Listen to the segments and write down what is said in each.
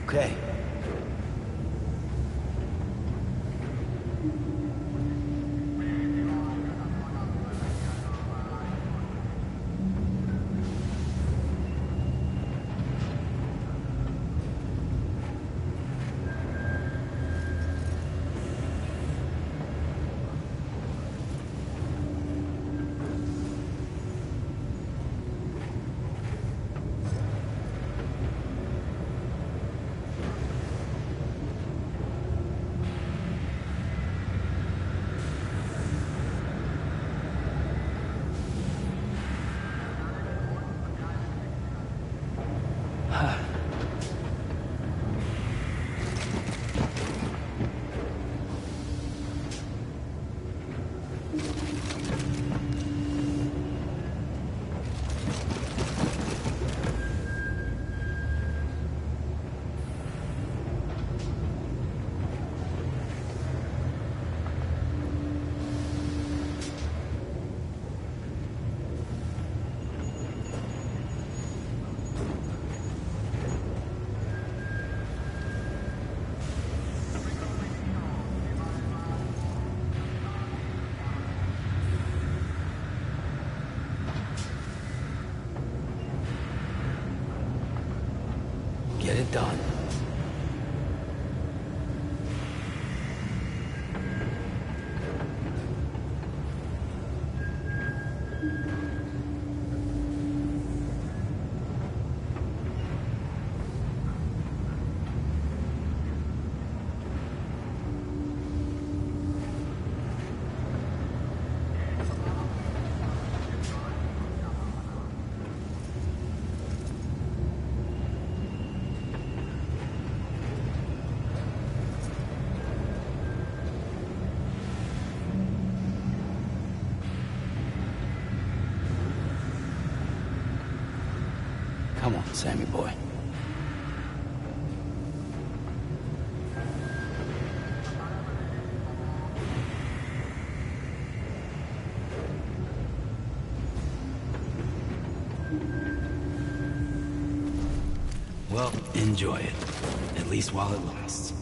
Okay. Get it done. Come on, Sammy boy. Well, enjoy it. At least while it lasts.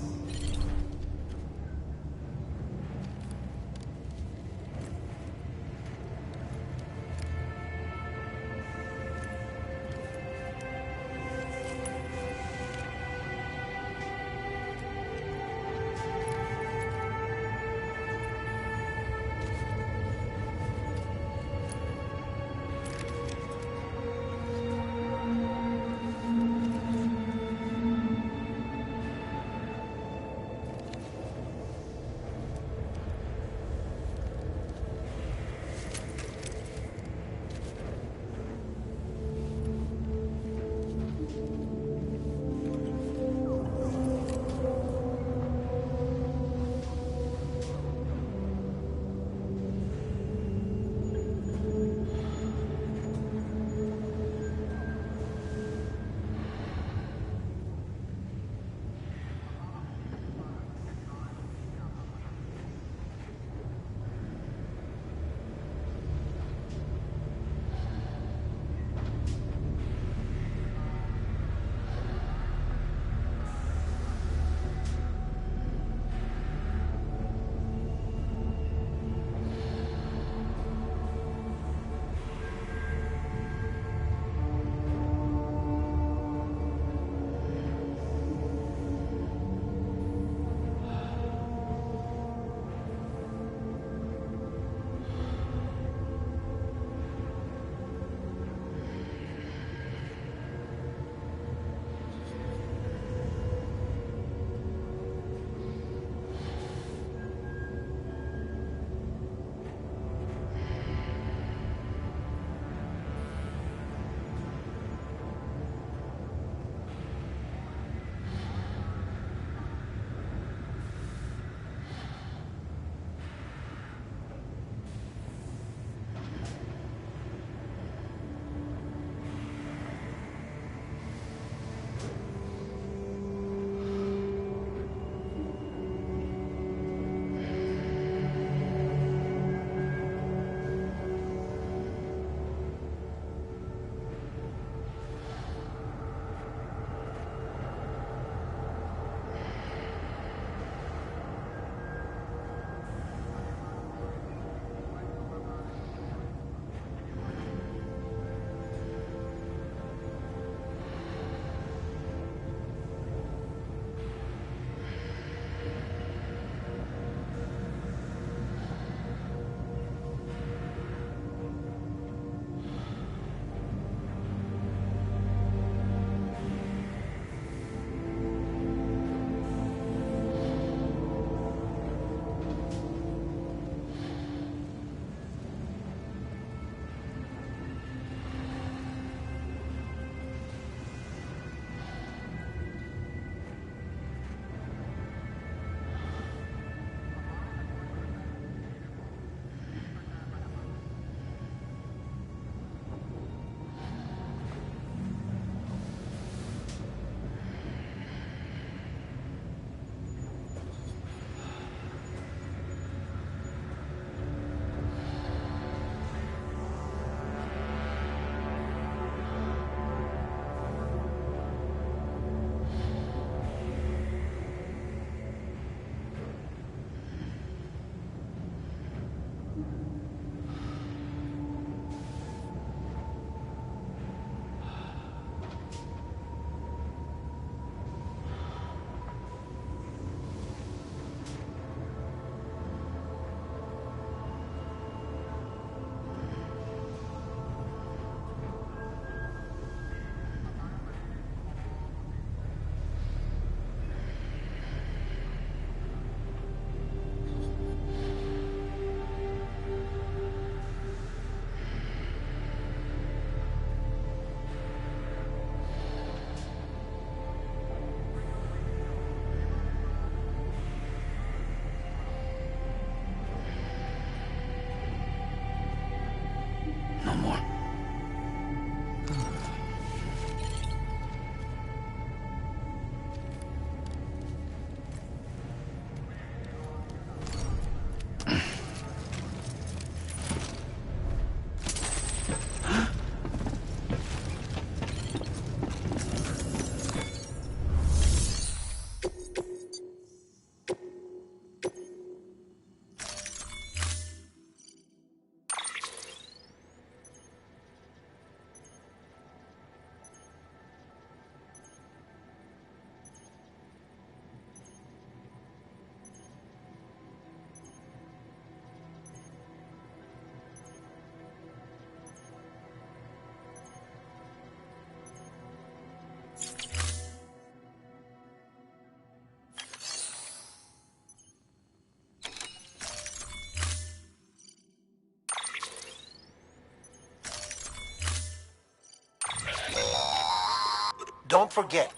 don't forget.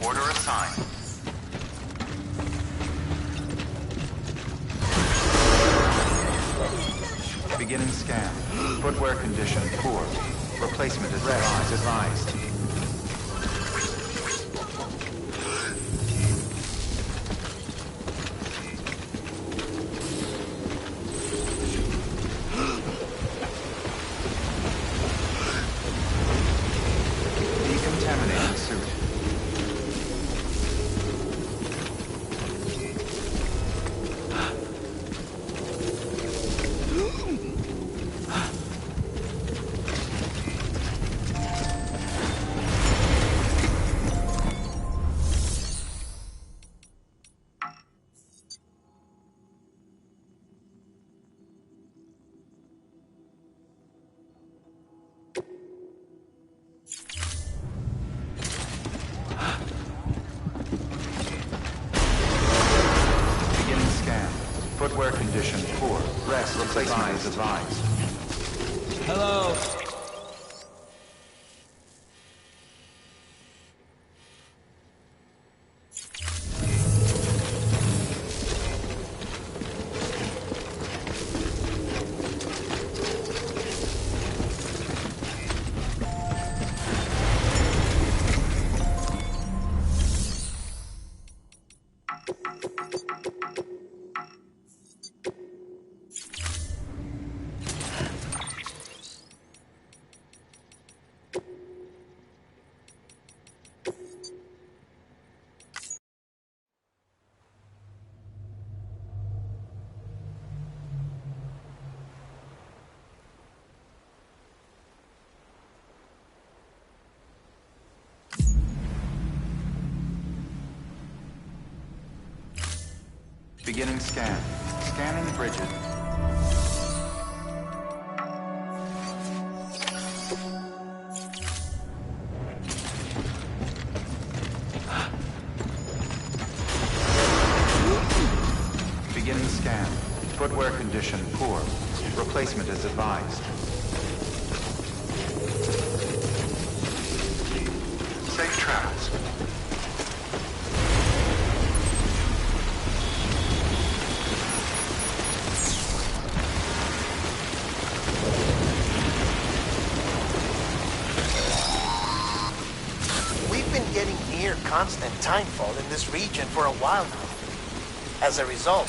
Order assigned. Beginning scan. Footwear condition poor. Replacement is advised. Decontaminating suit. Footwear condition poor. Rest replacement is advised. Hello. Beginning scan. Scanning Bridget. Beginning scan. Footwear condition poor. Replacement is advised. Safe travels. Getting near constant timefall in this region for a while now. As a result,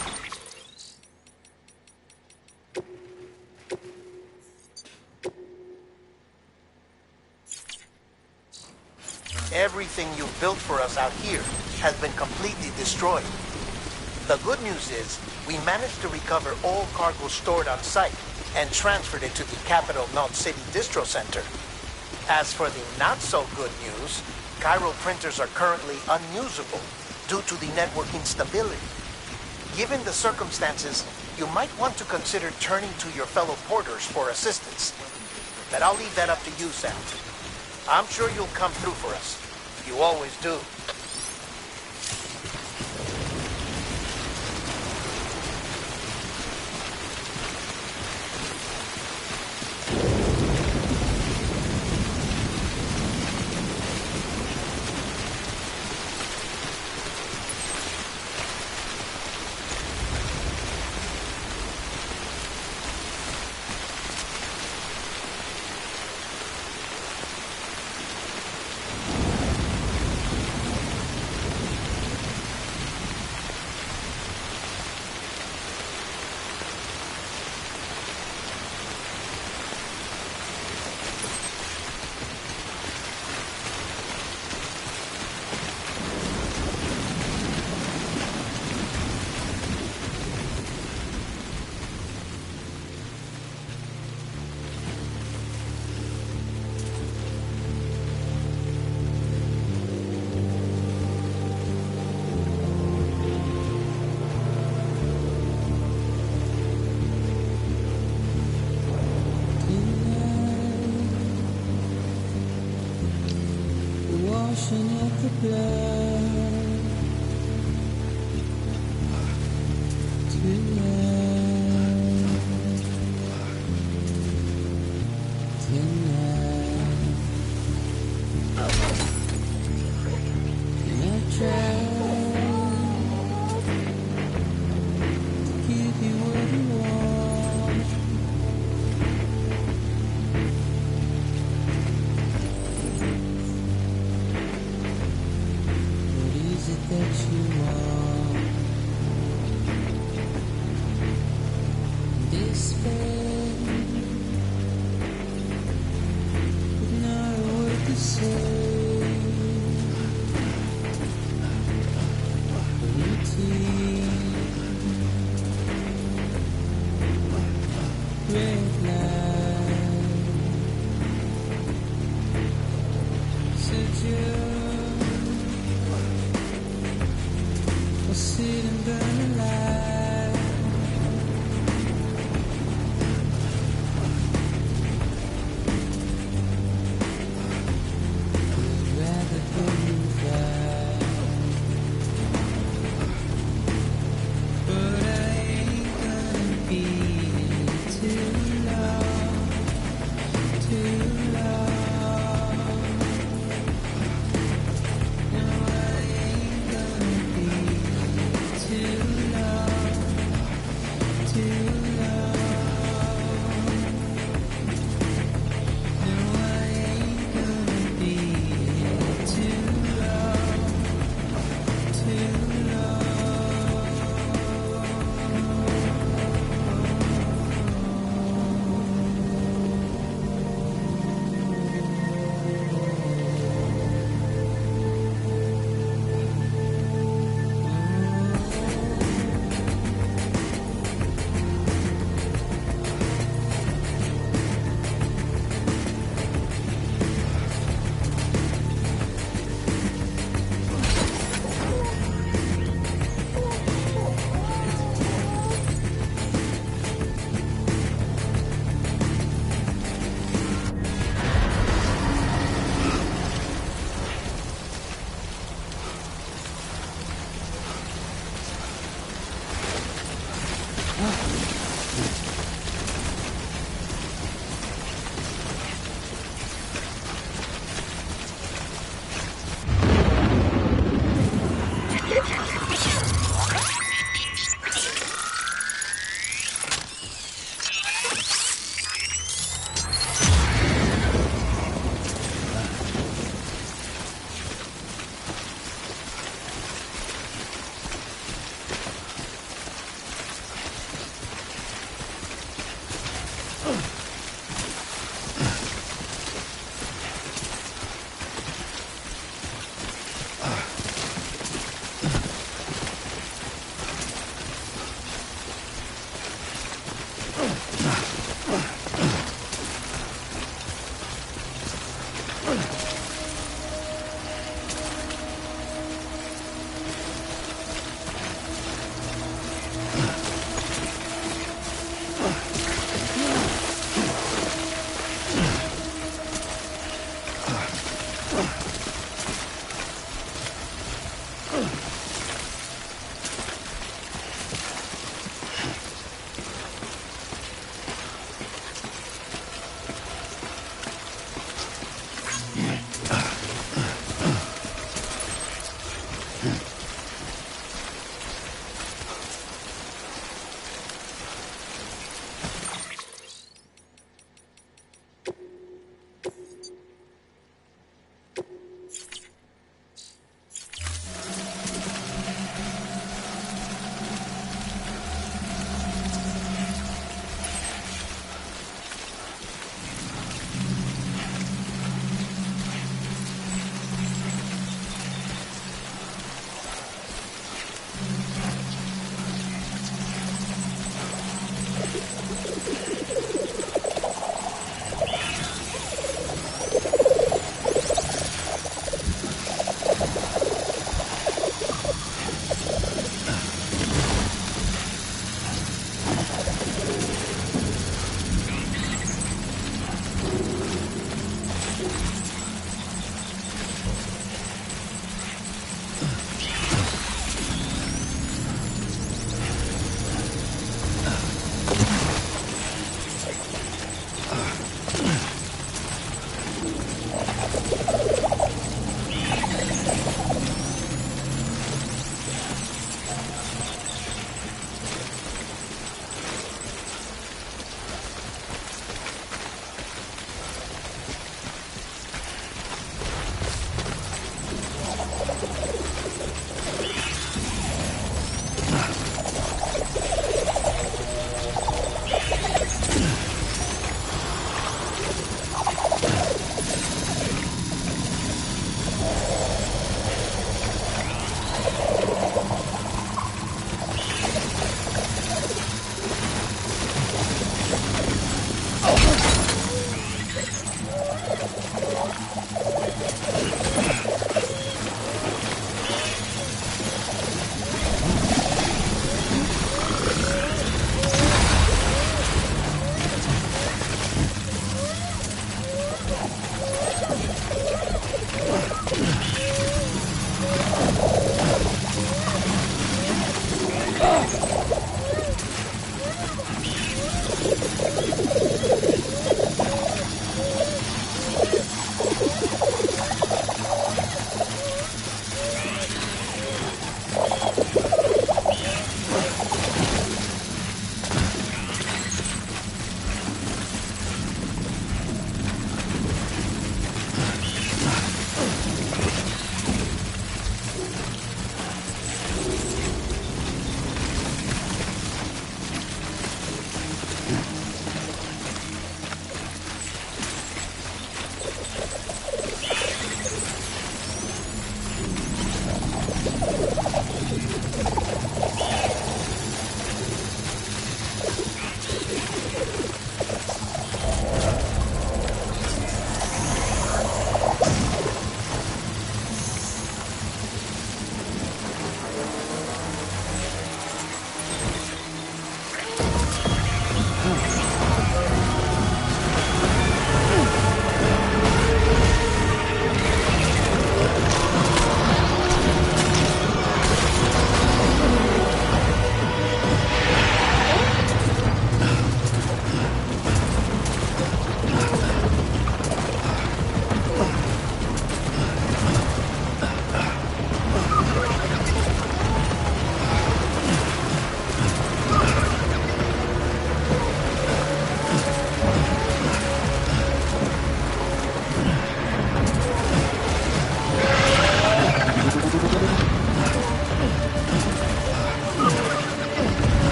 everything you've built for us out here has been completely destroyed. The good news is we managed to recover all cargo stored on site and transferred it to the Capital Knot City Distro Center. As for the not-so-good news, Cairo printers are currently unusable due to the network instability. Given the circumstances, you might want to consider turning to your fellow porters for assistance. But I'll leave that up to you, Sam. I'm sure you'll come through for us. You always do. Washing up the blood. that you want. Despair, but not a word to say. Routine, red light, seduce, or sit and burn alive. Rather believe that, but I ain't gonna be too long, too long. No, I ain't gonna be too long, too long. No, I ain't gonna be too long, too long.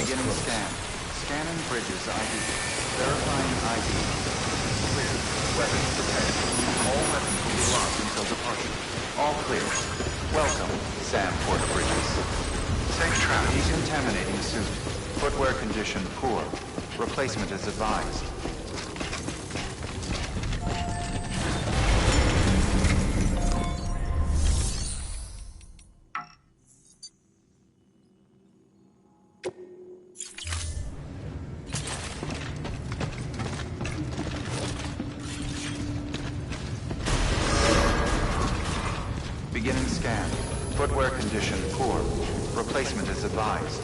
Beginning scan. Scanning bridges ID. Verifying ID. Clear. Weapons prepared. All weapons will be locked until departure. All clear. Welcome, Sam Porter Bridges. Safe travel. Decontaminating suit. Footwear condition poor. Replacement is advised. Beginning scan. Footwear condition poor. Replacement is advised.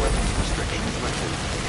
Weapons restrictions lifted.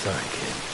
Sorry, kid.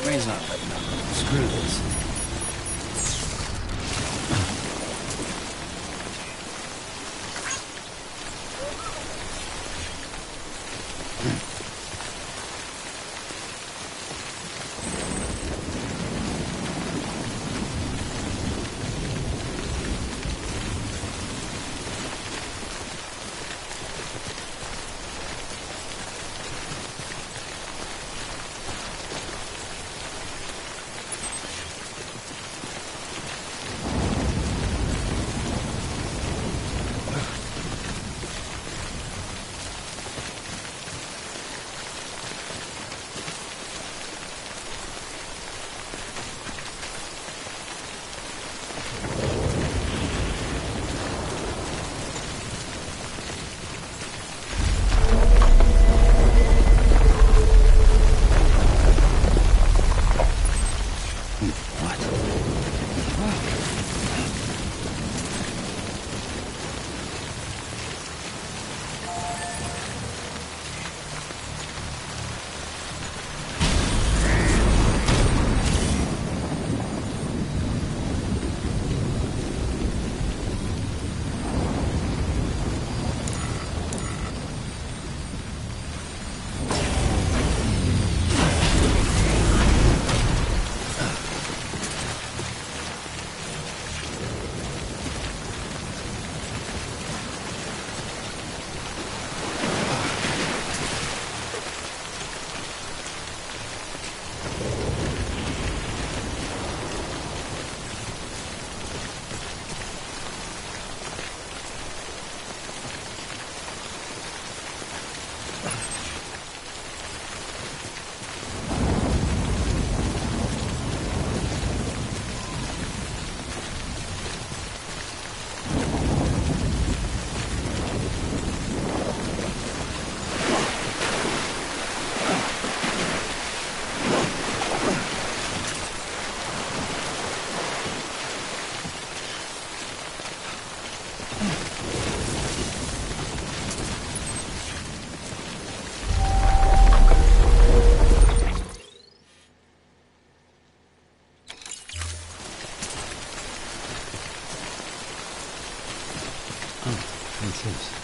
Ray's not letting up. Screw this. Makes sense.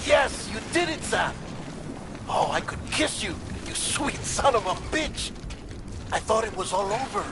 Yes, you did it, Sam. Oh, I could kiss you, you sweet son of a bitch. I thought it was all over.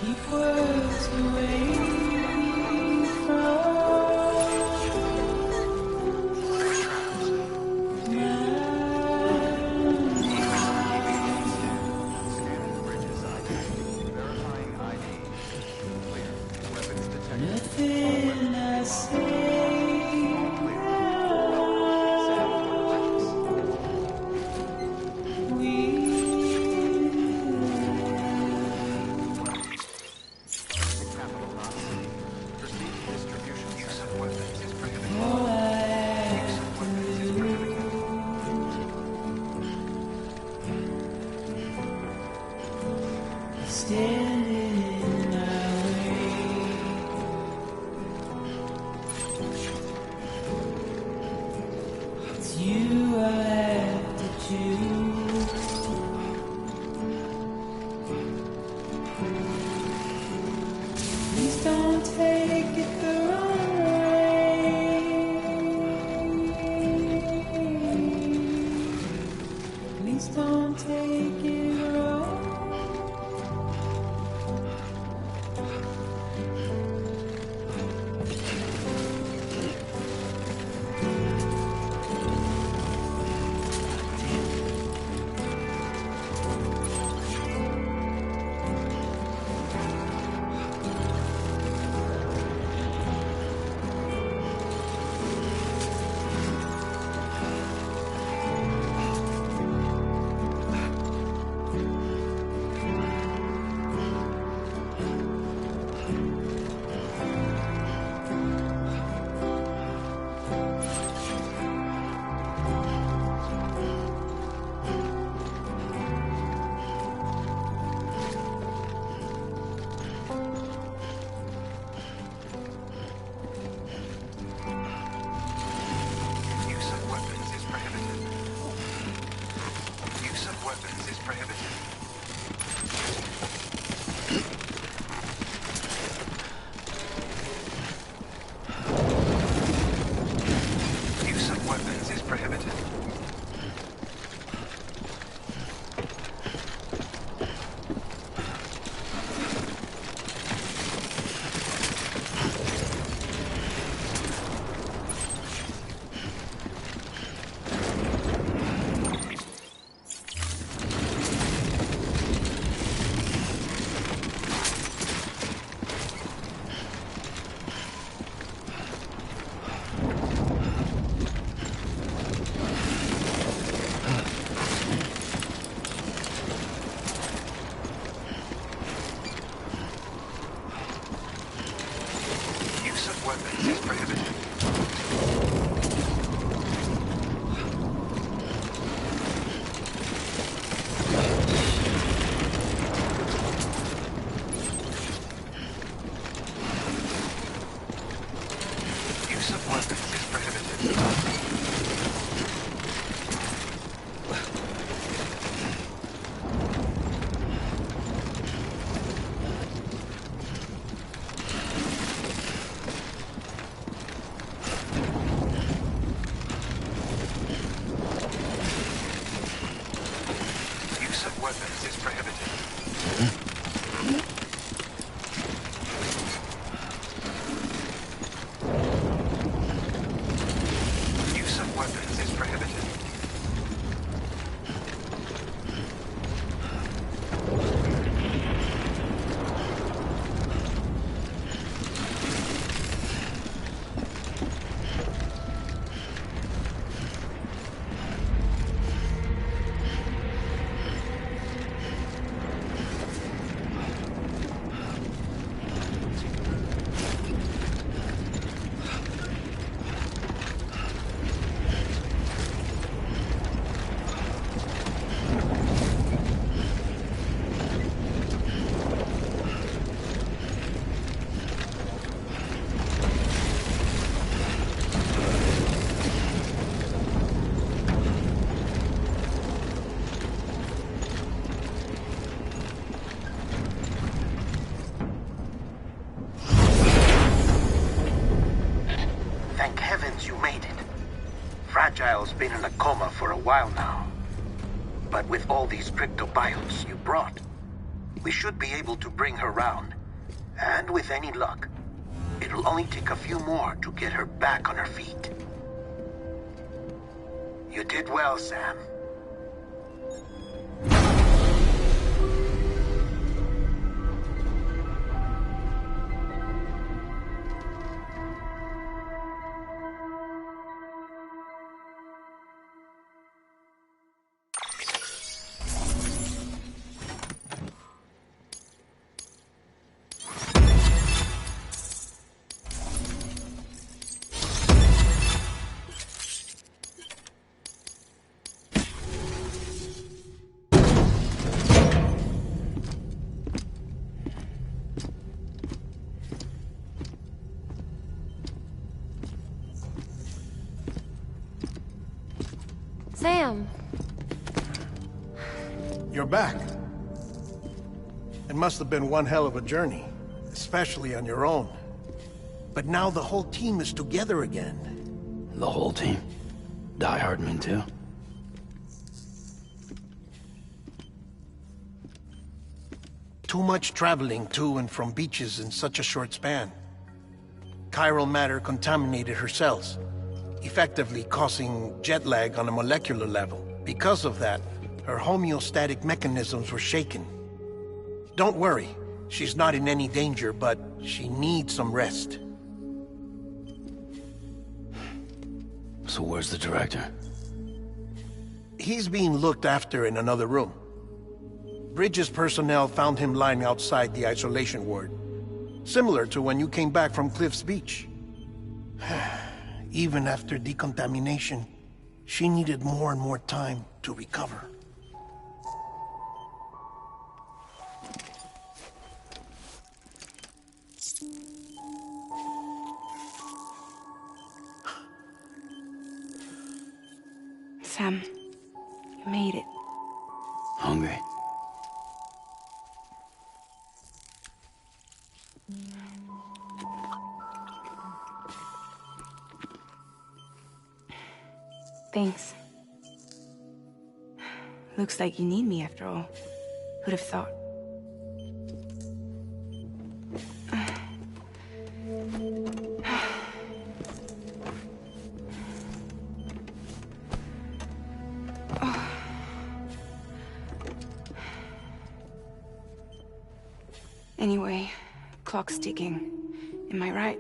Keep words away from Scanning bridges ID. Verifying ID. Clear. Weapons detected. nothing I say. All clear. Welcome. Sam for purchase. We Capital not city. Proceed to distribution center. Use of weapons is prohibited. all I Use of weapons is prohibited. standing in my way. It's you I have to choose. Please don't take it the wrong way. Please don't take it wrong. Use of weapons is prohibited. Use of weapons is prohibited. Use of weapons is prohibited. Use of weapons is prohibited. Use of weapons is prohibited. Fragile's been in a coma for a while now. But with all these cryptobiotes you brought, we should be able to bring her round. And with any luck, it'll only take a few more to get her back on her feet. You did well, Sam. Sam. You're back. It must have been one hell of a journey, especially on your own. But now the whole team is together again. The whole team? Die Hardman too? Too much traveling to and from beaches in such a short span. Chiral matter contaminated her cells, effectively causing jet lag on a molecular level. Because of that, her homeostatic mechanisms were shaken. Don't worry, she's not in any danger, but she needs some rest. So where's the director? He's being looked after in another room. Bridges personnel found him lying outside the isolation ward, similar to when you came back from Cliff's Beach. Even after decontamination, she needed more and more time to recover. Sam, you made it. Hungry? Thanks. Looks like you need me after all. Who'd have thought? Anyway, clock's ticking. Am I right?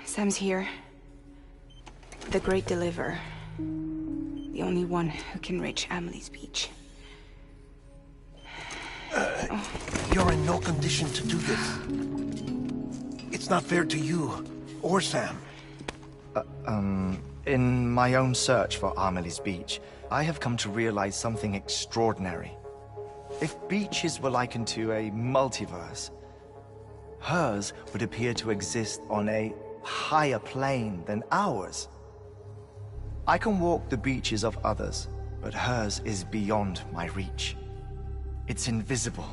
Sam's here. The Great Deliverer. The only one who can reach Amelie's Beach. You're in no condition to do this. It's not fair to you, or Sam. In my own search for Amelie's Beach, I have come to realize something extraordinary. If beaches were likened to a multiverse, hers would appear to exist on a higher plane than ours. I can walk the beaches of others, but hers is beyond my reach. It's invisible,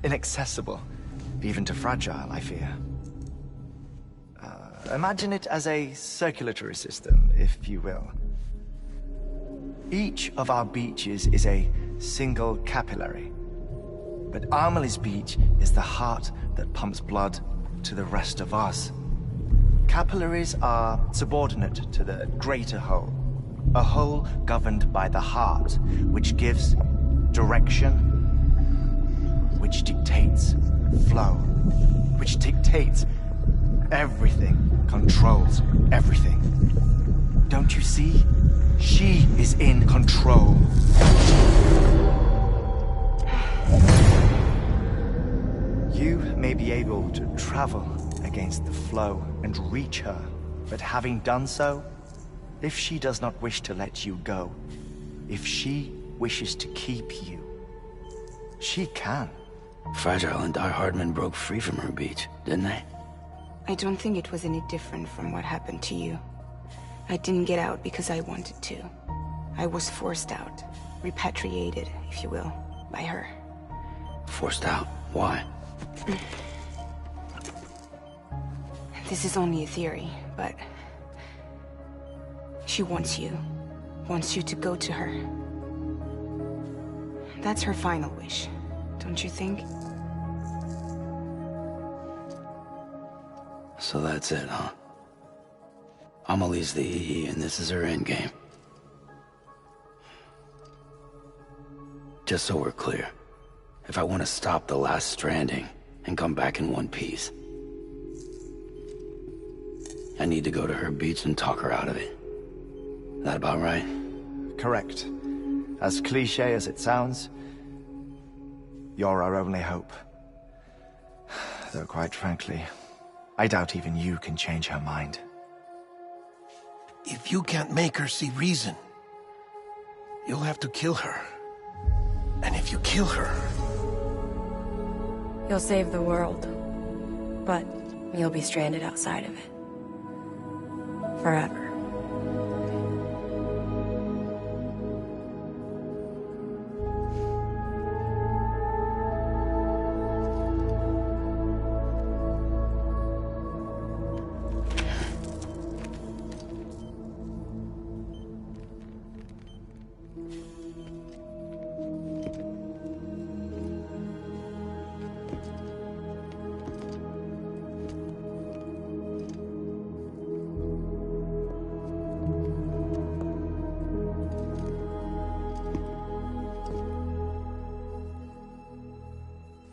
inaccessible, even to Fragile, I fear. Imagine it as a circulatory system, if you will. Each of our beaches is a single capillary, but Amelie's Beach is the heart that pumps blood to the rest of us. Capillaries are subordinate to the greater whole, a whole governed by the heart, which gives direction, which dictates flow, which dictates everything, controls everything. Don't you see? She is in control. You may be able to travel against the flow and reach her, but having done so, if she does not wish to let you go, if she wishes to keep you, she can. Fragile and Die Hardman broke free from her beach, didn't they? I don't think it was any different from what happened to you. I didn't get out because I wanted to. I was forced out, repatriated, if you will, by her. Forced out? Why? This is only a theory, but She wants you. Wants you to go to her. That's her final wish, don't you think? So that's it, huh? Amelie's the EE, and this is her endgame. Just so we're clear, if I want to stop the last Stranding and come back in one piece, I need to go to her beach and talk her out of it. That about right? Correct. As cliche as it sounds, you're our only hope. Though quite frankly, I doubt even you can change her mind. If you can't make her see reason, you'll have to kill her. And if you kill her... You'll save the world, but you'll be stranded outside of it. Forever.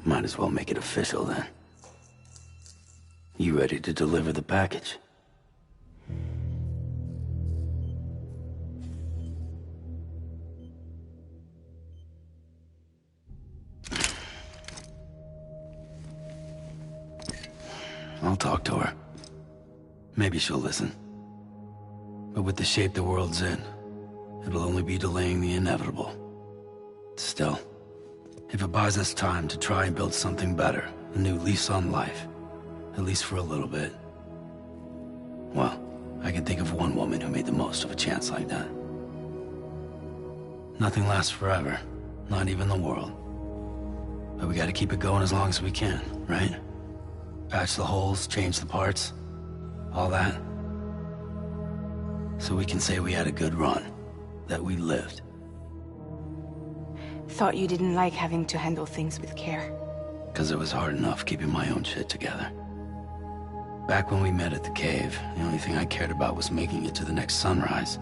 Might as well make it official then. You ready to deliver the package? I'll talk to her. Maybe she'll listen. But with the shape the world's in, it'll only be delaying the inevitable. Still, if it buys us time to try and build something better, a new lease on life, at least for a little bit, well, I can think of one woman who made the most of a chance like that. Nothing lasts forever, not even the world. But we gotta keep it going as long as we can, right? Patch the holes, change the parts, all that. So we can say we had a good run, that we lived. Thought you didn't like having to handle things with care. 'Cause it was hard enough keeping my own shit together. Back when we met at the cave, the only thing I cared about was making it to the next sunrise.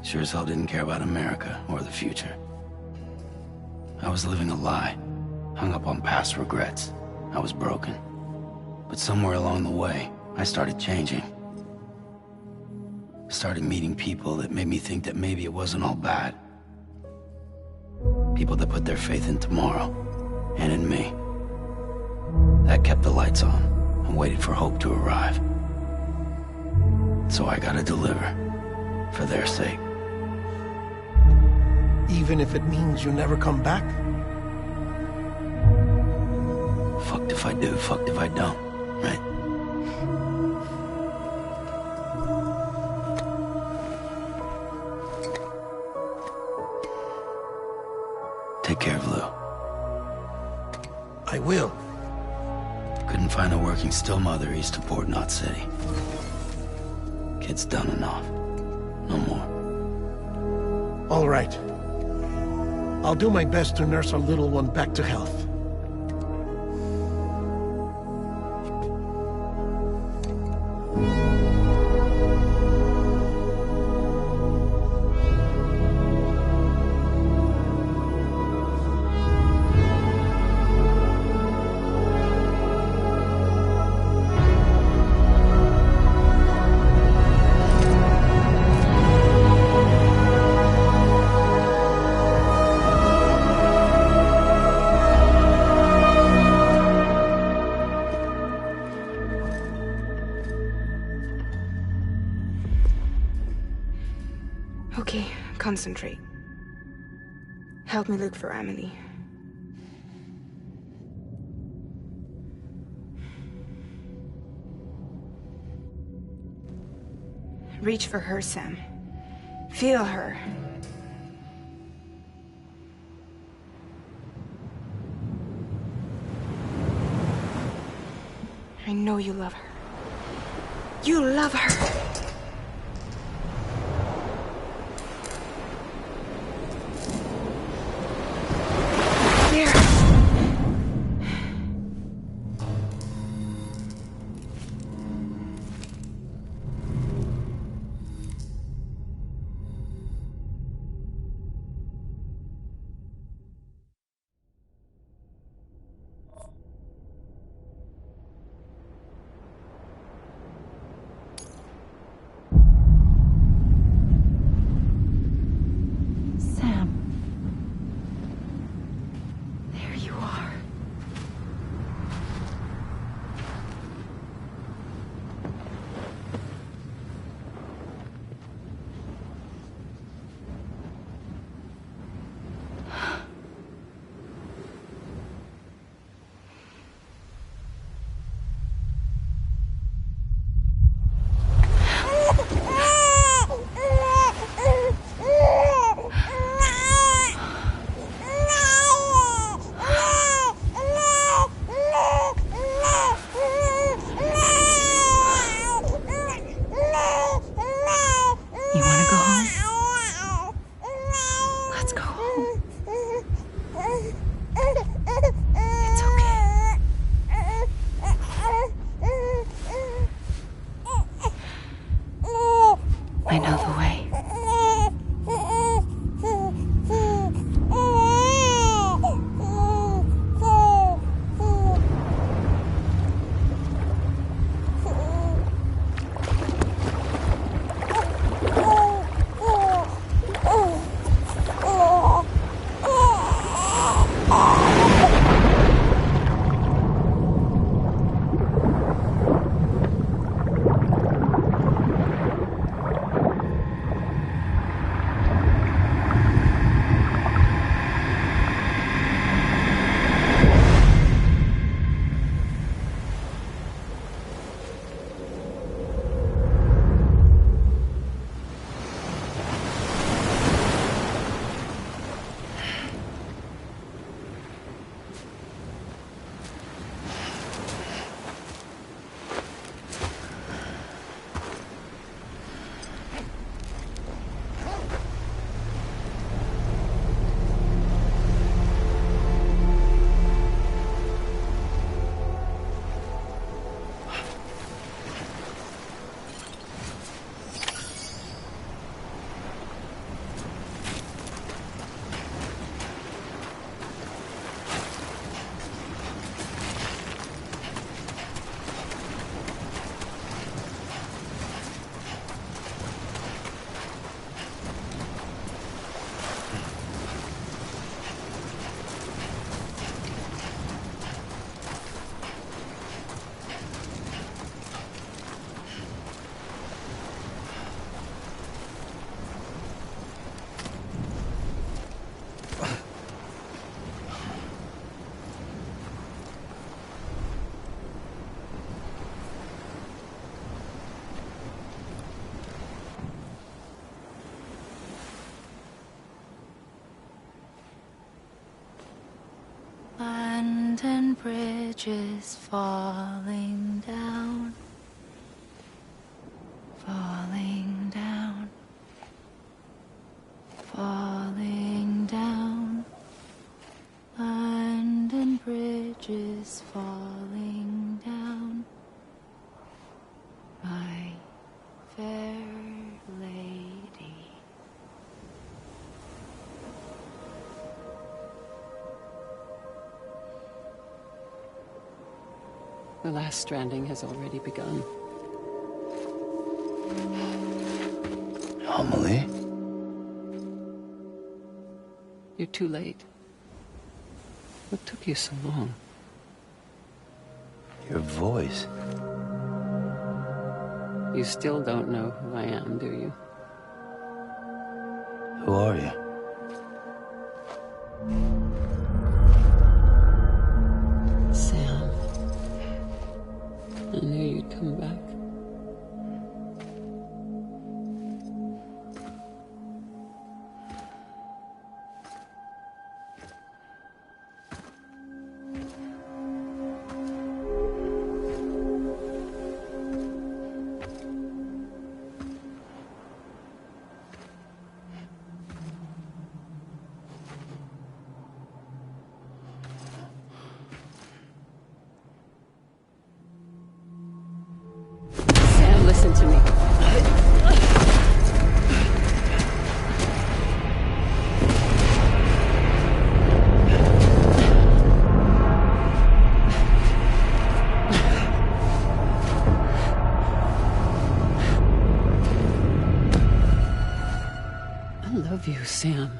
Sure as hell didn't care about America or the future. I was living a lie, hung up on past regrets. I was broken. But somewhere along the way, I started changing. Started meeting people that made me think that maybe it wasn't all bad. People that put their faith in tomorrow, and in me. That kept the lights on, and waited for hope to arrive. So I gotta deliver, for their sake. Even if it means you never come back? Fucked if I do, fucked if I don't, right? Take care of Lou. I will. Couldn't find a working still mother east of Port Knot City. Kid's done enough. No more. All right. I'll do my best to nurse our little one back to health. Okay, concentrate. Help me look for Amelie. Reach for her, Sam. Feel her. I know you love her. You love her! bridges falling down, falling down, falling down. London bridges falling down, my fair lady. The last stranding has already begun. Amelie? You're too late. What took you so long? Your voice. You still don't know who I am, do you? Who are you? Sam. I knew you'd come back. Sam, listen to me. I love you, Sam.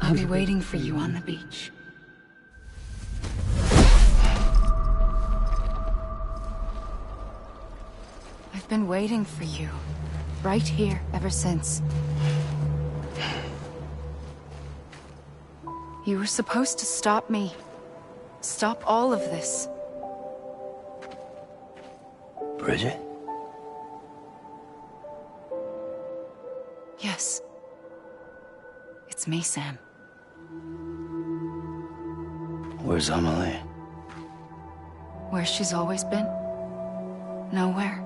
I'll be waiting for you on the beach. I've been waiting for you, right here, ever since. You were supposed to stop me. Stop all of this. Bridget? Yes. It's me, Sam. Where's Amelie? Where she's always been. Nowhere.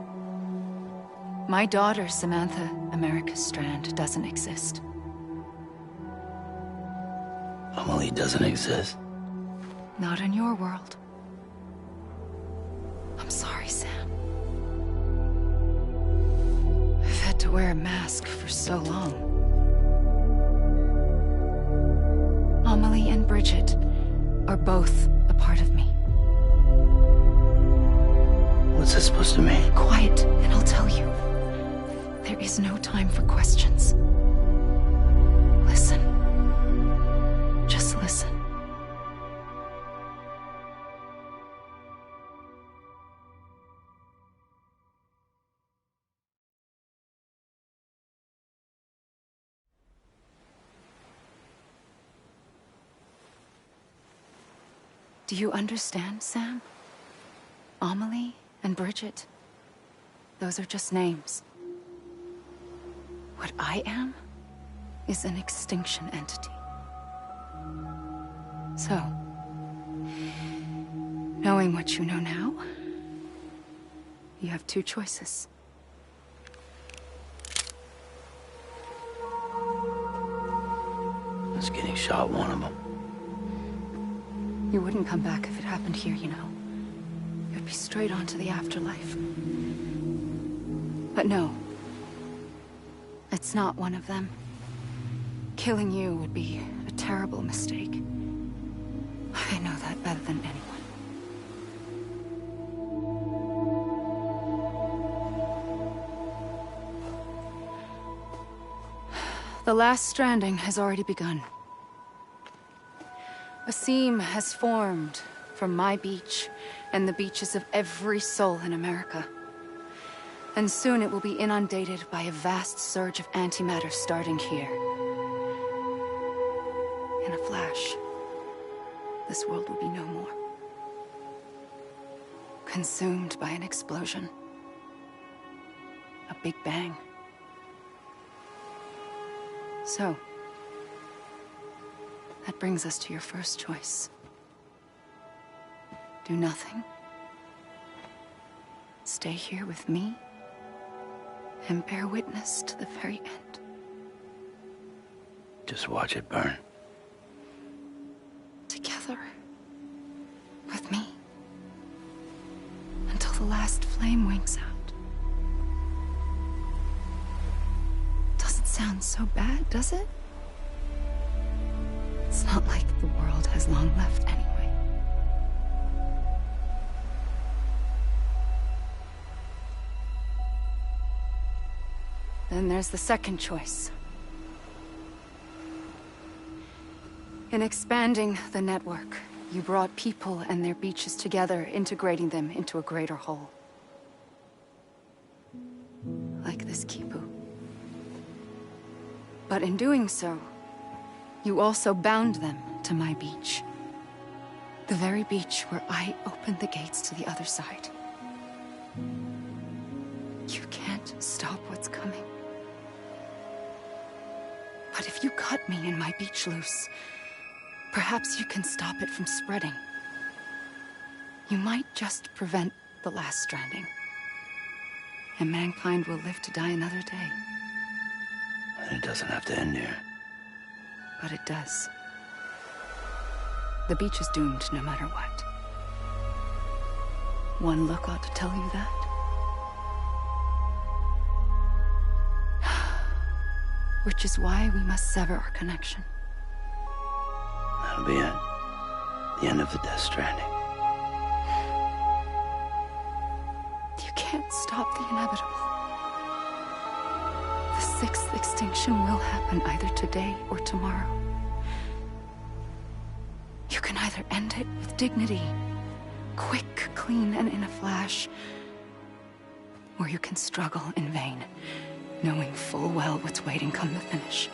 My daughter, Samantha America Strand, doesn't exist. Amelie doesn't exist? Not in your world. I'm sorry, Sam. I've had to wear a mask for so long. Amelie and Bridget are both a part of me. What's that supposed to mean? Quiet, and I'll tell you. There is no time for questions. Listen. Just listen. Do you understand, Sam? Amelie and Bridget, those are just names. What I am is an extinction entity. So, knowing what you know now, you have two choices. Is getting shot one of them? You wouldn't come back if it happened here, you know. You'd be straight on to the afterlife. But no. It's not one of them. Killing you would be a terrible mistake. I know that better than anyone. The last stranding has already begun. A seam has formed from my beach and the beaches of every soul in America. And soon it will be inundated by a vast surge of antimatter starting here. In a flash, this world will be no more. Consumed by an explosion. A big bang. So, that brings us to your first choice. Do nothing. Stay here with me and bear witness to the very end. Just watch it burn. Together. With me. Until the last flame winks out. Doesn't sound so bad, does it? It's not like the world has long left anyway. Then there's the second choice. In expanding the network, you brought people and their beaches together, integrating them into a greater whole. Like this Kipu. But in doing so, you also bound them to my beach. The very beach where I opened the gates to the other side. You can't stop what's coming. But if you cut me and my beach loose, perhaps you can stop it from spreading. You might just prevent the last stranding. And mankind will live to die another day. And it doesn't have to end here. But it does. The beach is doomed no matter what. One look ought to tell you that. Which is why we must sever our connection. That'll be it. The end of the Death Stranding. You can't stop the inevitable. The sixth extinction will happen either today or tomorrow. You can either end it with dignity, quick, clean, and in a flash, or you can struggle in vain, knowing full well what's waiting come the finish.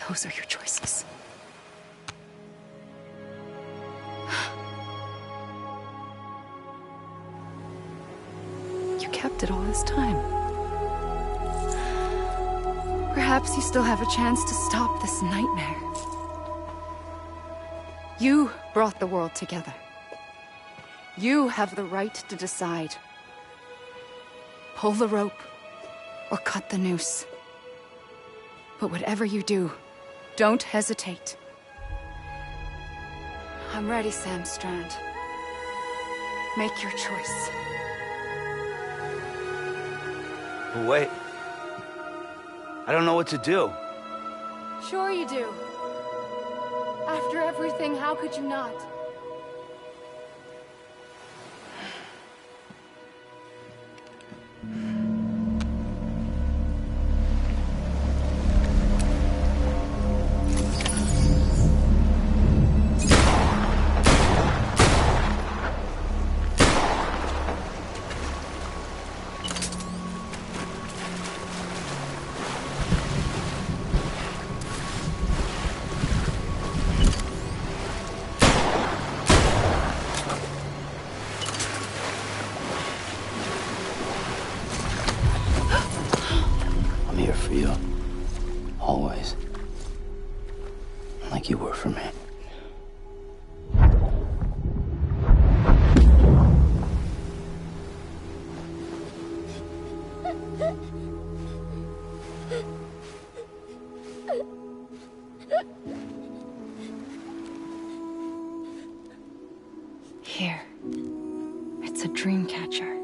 Those are your choices. You kept it all this time. Perhaps you still have a chance to stop this nightmare. You brought the world together. You have the right to decide. Pull the rope, or cut the noose. But whatever you do, don't hesitate. I'm ready, Sam Strand. Make your choice. But wait. I don't know what to do. Sure you do. After everything, how could you not? I'm here for you. Always. Like you were for me. Here. It's a dream catcher.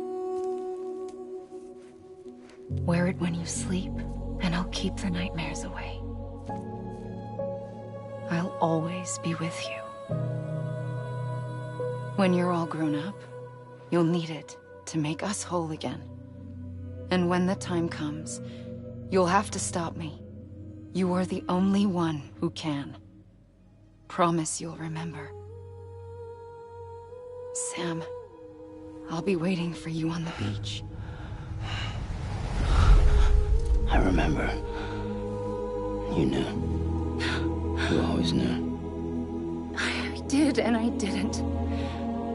Wear it when you sleep, and I'll keep the nightmares away. I'll always be with you. When you're all grown up, you'll need it to make us whole again. And when the time comes, you'll have to stop me. You are the only one who can. Promise you'll remember. Sam, I'll be waiting for you on the beach. I remember. You knew. You always knew. I did and I didn't.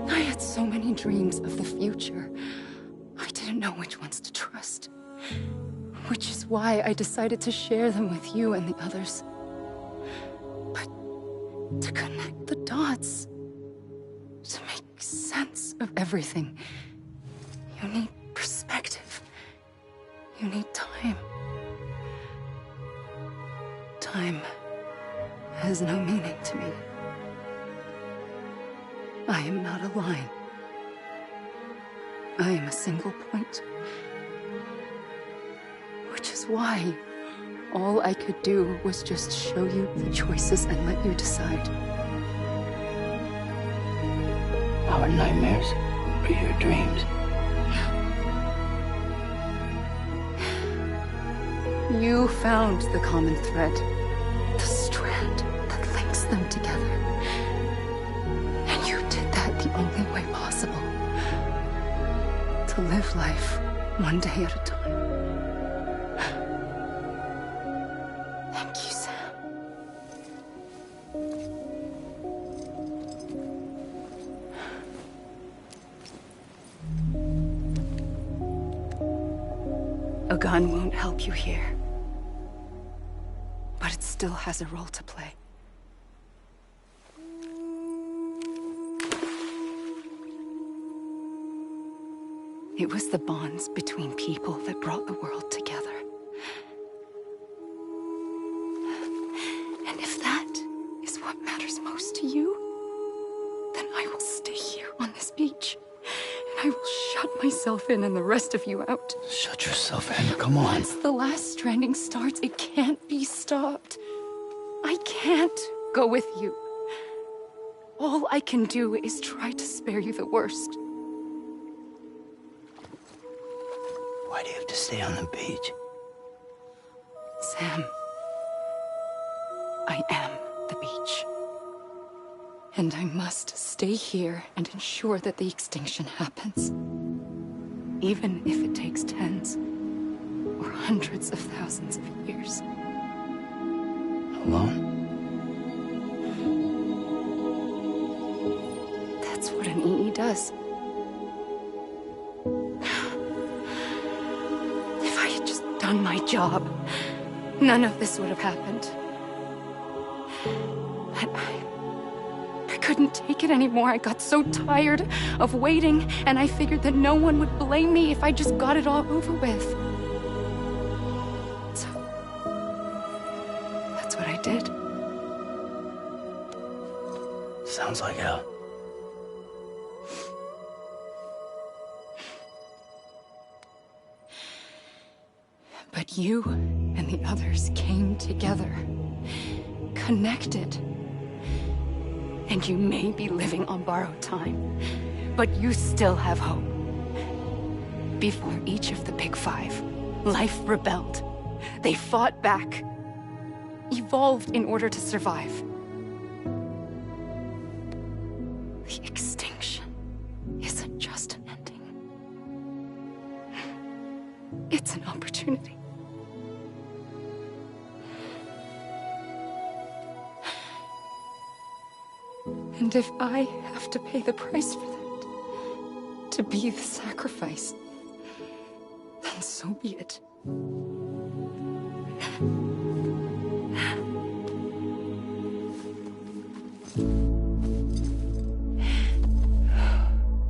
I had so many dreams of the future. I didn't know which ones to trust. Which is why I decided to share them with you and the others. But to connect the dots, to make sense of everything, you need perspective. You need time. Time has no meaning to me. I am not a line. I am a single point. Which is why all I could do was just show you the choices and let you decide. Our nightmares are your dreams. You found the common thread, the strand that links them together. And you did that the only way possible. To live life one day at a time. Thank you, Sam. A gun won't help you here. But it still has a role to play. It was the bonds between people that brought the world together. And if that is what matters most to you, then I will stay here on this beach. And I will shut myself in and the rest of you out. Shut yourself in, come on. Once the last stranding starts, it can't be stopped. I can't go with you. All I can do is try to spare you the worst. Why do you have to stay on the beach? Sam, I am the beach. And I must stay here and ensure that the extinction happens. Even if it takes tens or hundreds of thousands of years. Alone? That's what an EE does. If I had just done my job, none of this would have happened. But I couldn't take it anymore. I got so tired of waiting, and I figured that no one would blame me if I just got it all over with. So, that's what I did. Sounds like hell. But you and the others came together, connected. And you may be living on borrowed time, but you still have hope. Before each of the Big Five, life rebelled. They fought back, evolved in order to survive. The extinction isn't just an ending. It's an opportunity. And if I have to pay the price for that, to be the sacrifice, then so be it.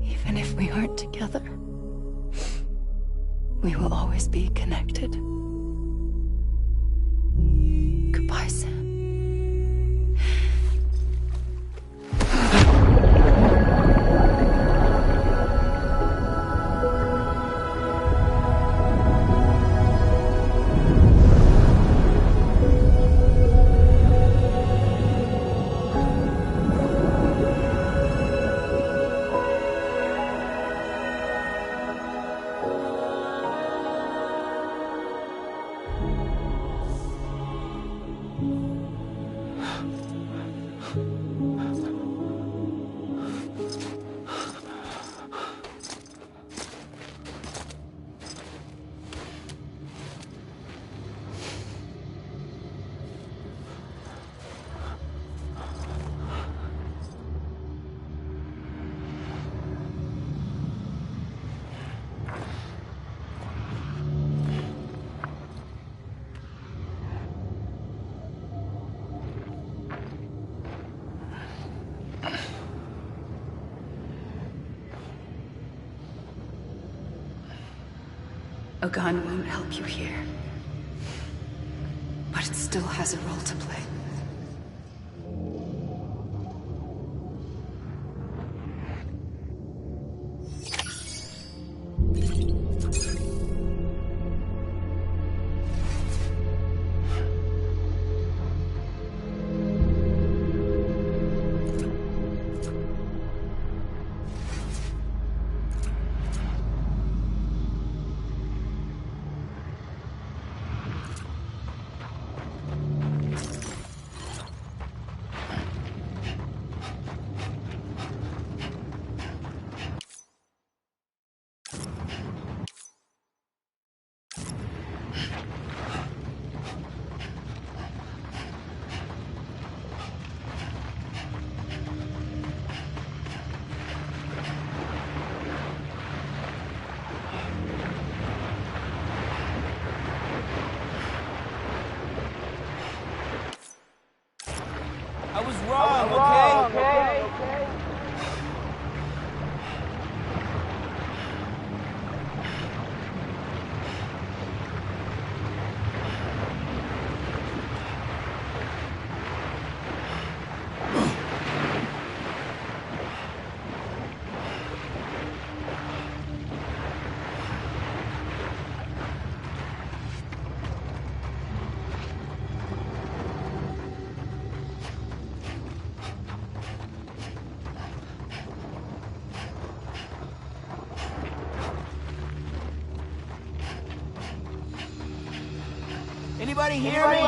Even if we aren't together, we will always be connected. Goodbye, Sam. A gun won't help you here. But it still has a role to play. I was wrong, okay? Anybody hear me?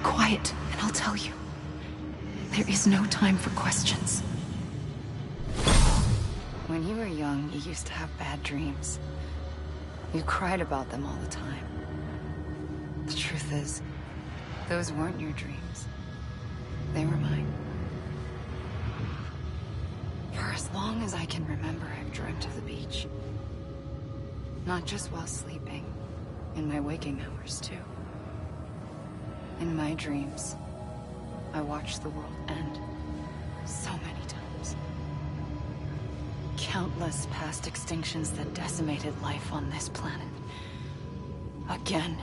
Quiet, and I'll tell you. There is no time for questions. When you were young, you used to have bad dreams. You cried about them all the time. The truth is, those weren't your dreams. They were mine. For as long as I can remember, I've dreamt of the beach. Not just while sleeping, in my waking hours, too. In my dreams, I watched the world end so many times. Countless past extinctions that decimated life on this planet. Again,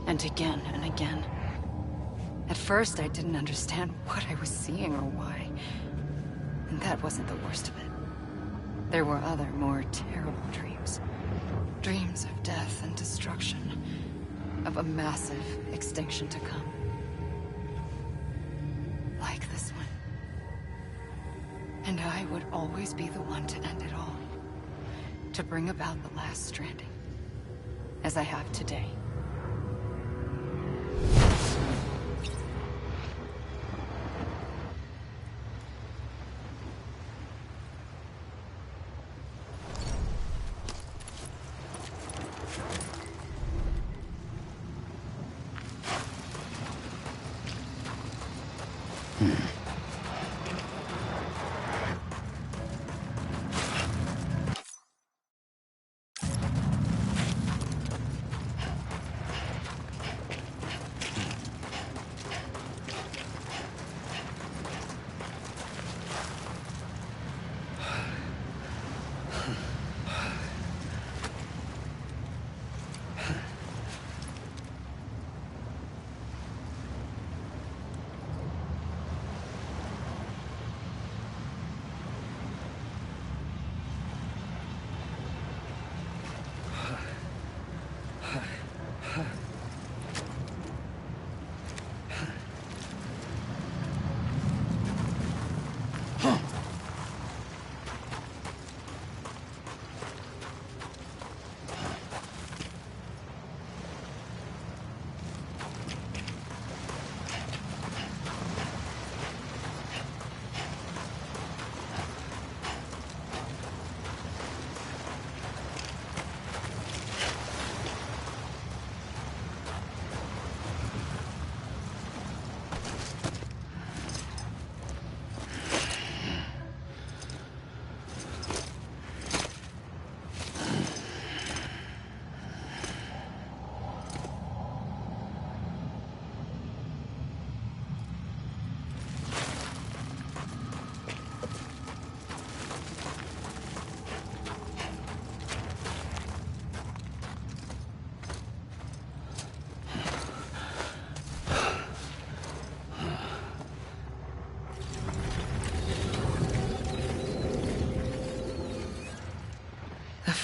and again, and again. At first, I didn't understand what I was seeing or why. And that wasn't the worst of it. There were other, more terrible dreams. Dreams of death and destruction. Of a massive extinction to come. Like this one. And I would always be the one to end it all. To bring about the last stranding. As I have today.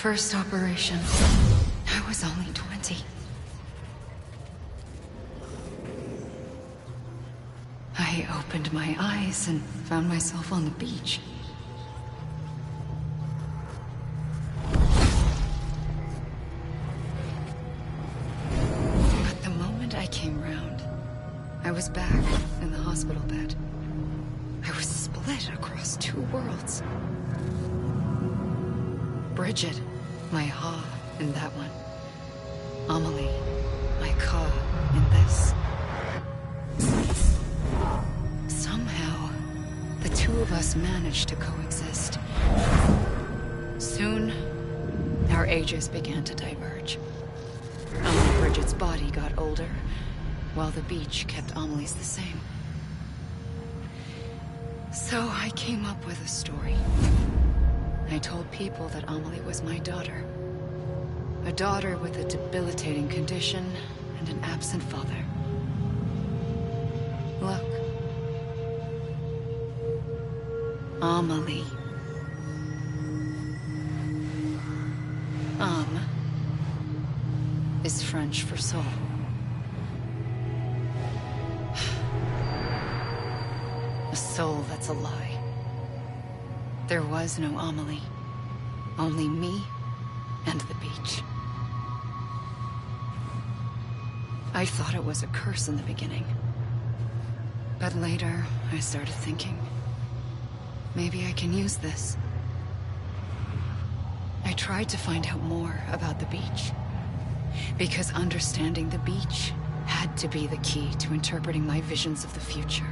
first operation, I was only 20. I opened my eyes and found myself on the beach. But the moment I came round, I was back in the hospital bed. I was split across two worlds. Bridget, my Ha in that one. Amelie, my Ka in this. Somehow, the two of us managed to coexist. Soon, our ages began to diverge. Only Bridget's body got older, while the beach kept Amelie's the same. So I came up with a story. I told people that Amelie was my daughter. A daughter with a debilitating condition and an absent father. Look. Amelie. Is French for soul. A soul that's a lie. There was no Amelie. Only me and the beach. I thought it was a curse in the beginning. But later, I started thinking, maybe I can use this. I tried to find out more about the beach. Because understanding the beach had to be the key to interpreting my visions of the future.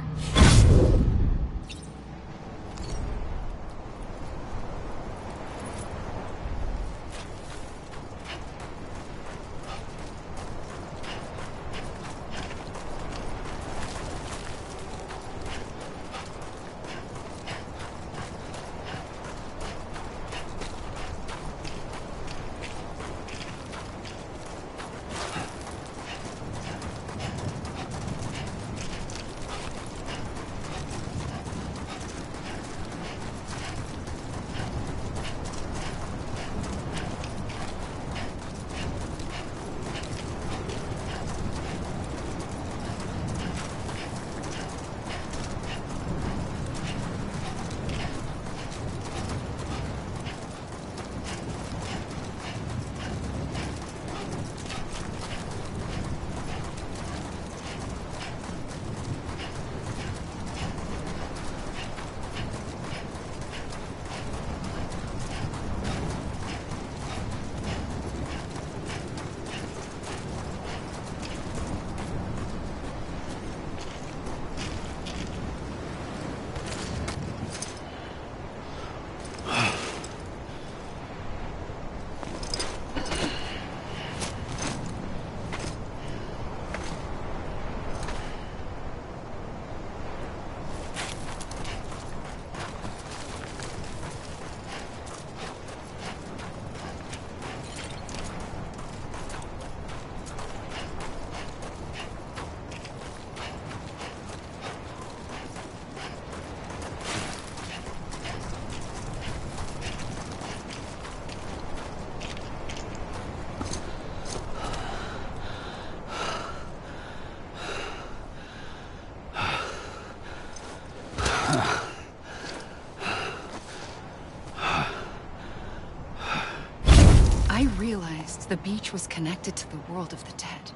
I realized the beach was connected to the world of the dead,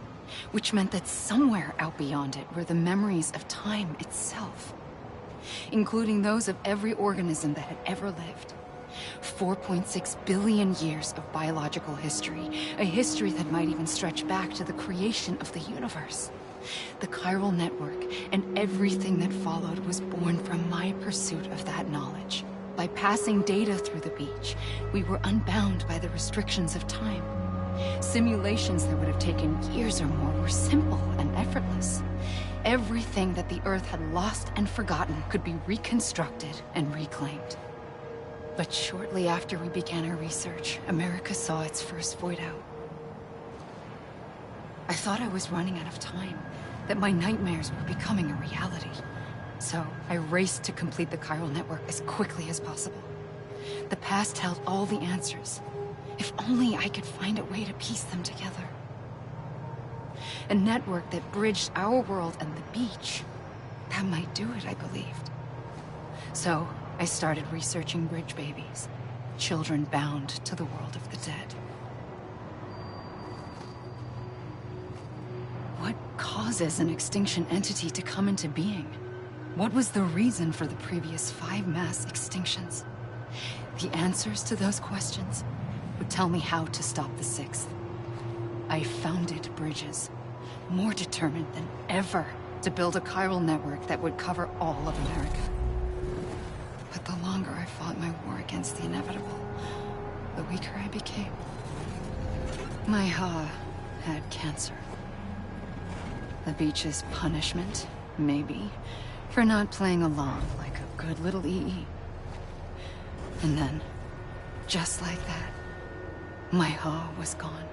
which meant that somewhere out beyond it were the memories of time itself, including those of every organism that had ever lived. 4.6 billion years of biological history, a history that might even stretch back to the creation of the universe. The chiral network and everything that followed was born from my pursuit of that knowledge. By passing data through the beach, we were unbound by the restrictions of time. Simulations that would have taken years or more were simple and effortless. Everything that the Earth had lost and forgotten could be reconstructed and reclaimed. But shortly after we began our research, America saw its first void out. I thought I was running out of time, that my nightmares were becoming a reality. So I raced to complete the chiral network as quickly as possible. The past held all the answers, If only I could find a way to piece them together. A network that bridged our world and the beach. That might do it, I believed. So, I started researching bridge babies. Children bound to the world of the dead. What causes an extinction entity to come into being? What was the reason for the previous 5 mass extinctions? The answers to those questions would tell me how to stop the 6th. I founded bridges, more determined than ever to build a chiral network that would cover all of America. But the longer I fought my war against the inevitable, the weaker I became. My Ha had cancer. The beach's punishment, maybe, for not playing along like a good little EE. And then, just like that, my Ha was gone.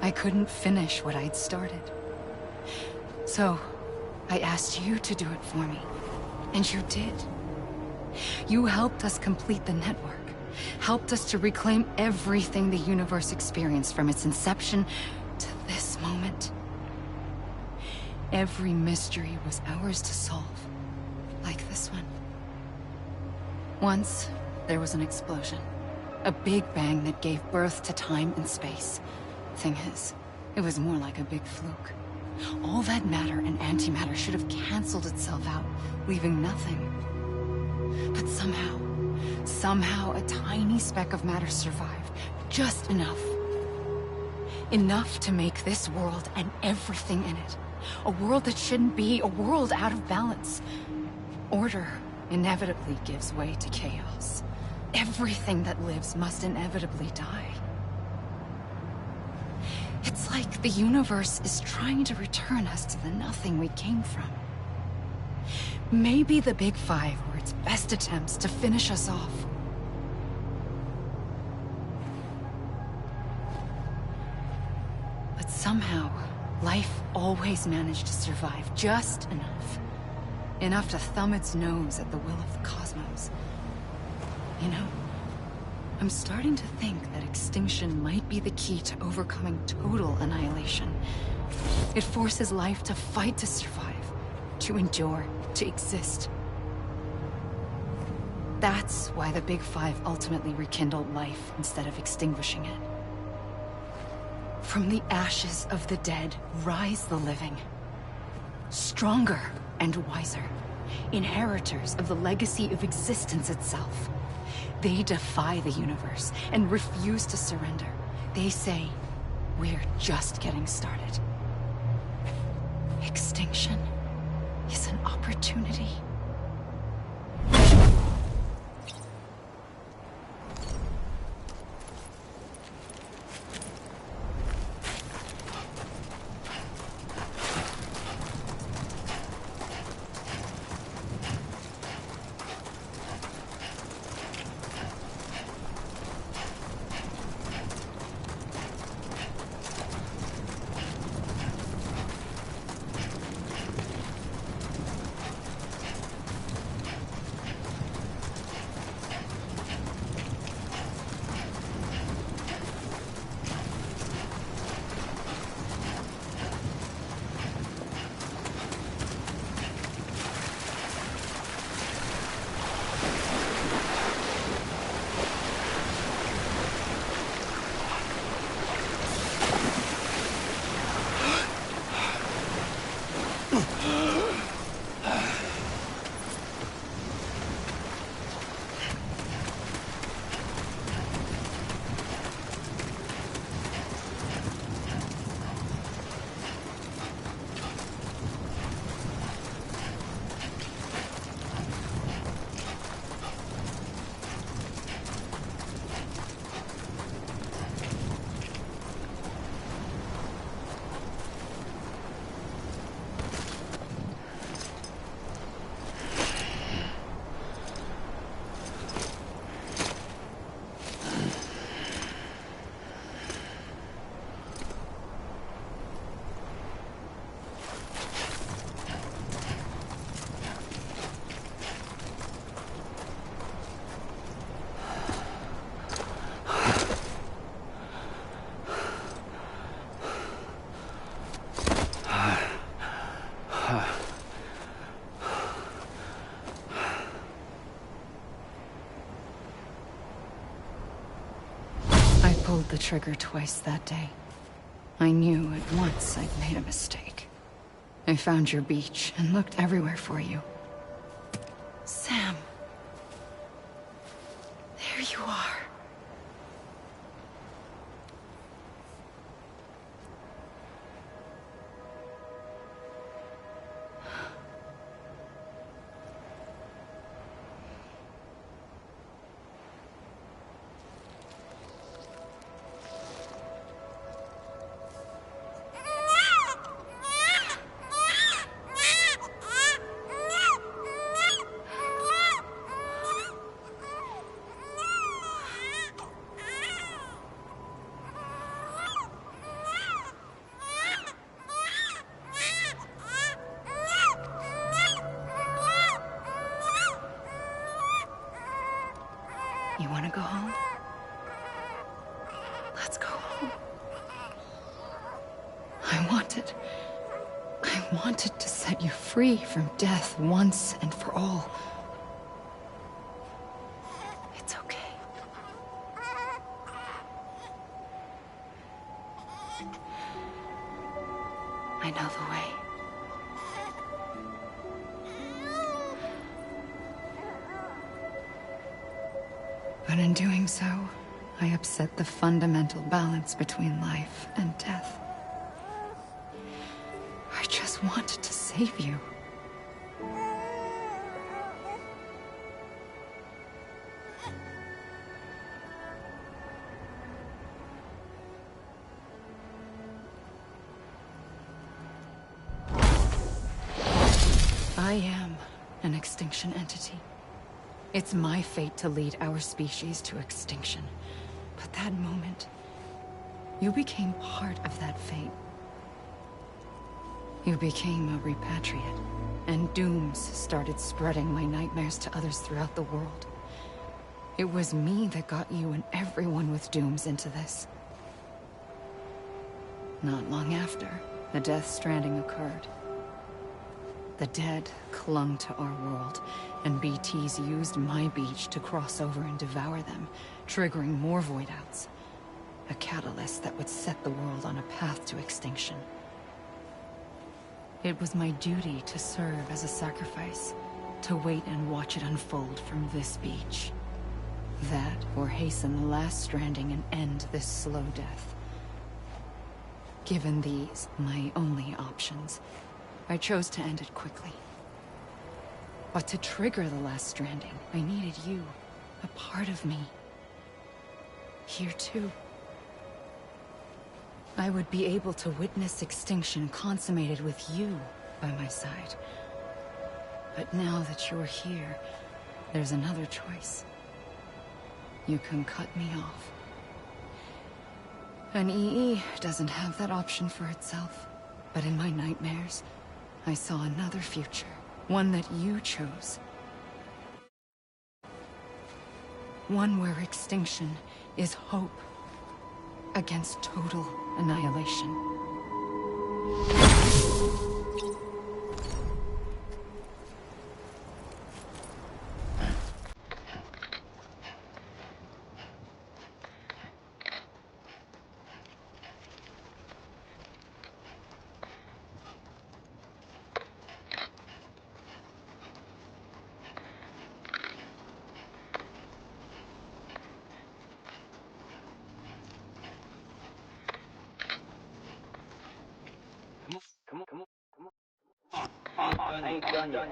I couldn't finish what I'd started. So, I asked you to do it for me. And you did. You helped us complete the network. Helped us to reclaim everything the universe experienced from its inception to this moment. Every mystery was ours to solve. Like this one. Once, there was an explosion. A big bang that gave birth to time and space. Thing is, it was more like a big fluke. All that matter and antimatter should have canceled itself out, leaving nothing. But somehow a tiny speck of matter survived. Just enough. Enough to make this world and everything in it. A world that shouldn't be, a world out of balance. Order inevitably gives way to chaos. Everything that lives must inevitably die. It's like the universe is trying to return us to the nothing we came from. Maybe the Big Five were its best attempts to finish us off. But somehow, life always managed to survive just enough. Enough to thumb its nose at the will of the cosmos. You know, I'm starting to think that extinction might be the key to overcoming total annihilation. It forces life to fight to survive, to endure, to exist. That's why the Big Five ultimately rekindled life instead of extinguishing it. From the ashes of the dead, rise the living. Stronger and wiser. Inheritors of the legacy of existence itself. They defy the universe and refuse to surrender. They say, we're just getting started. Extinction is an opportunity. pulled the trigger twice that day. I knew at once I'd made a mistake. I found your beach and looked everywhere for you. Sam. There you are. You want to go home? Let's go home. I wanted to set you free from death once and for all. It's okay. I know the way. But in doing so, I upset the fundamental balance between life and death. I just wanted to save you. I am an extinction entity. It's my fate to lead our species to extinction. But that moment, you became part of that fate. You became a repatriate, and dooms started spreading my nightmares to others throughout the world. It was me that got you and everyone with dooms into this. Not long after, the Death Stranding occurred. The dead clung to our world, and BTs used my beach to cross over and devour them, triggering more void outs. A catalyst that would set the world on a path to extinction. It was my duty to serve as a sacrifice, to wait and watch it unfold from this beach. That, or hasten the last stranding and end this slow death. Given these, my only options, I chose to end it quickly. But to trigger the last stranding, I needed you, a part of me. Here too. I would be able to witness extinction consummated with you by my side. But now that you're here, there's another choice. You can cut me off. An EE doesn't have that option for itself. But in my nightmares, I saw another future. One that you chose. One where extinction is hope against total annihilation. I ain't done yet.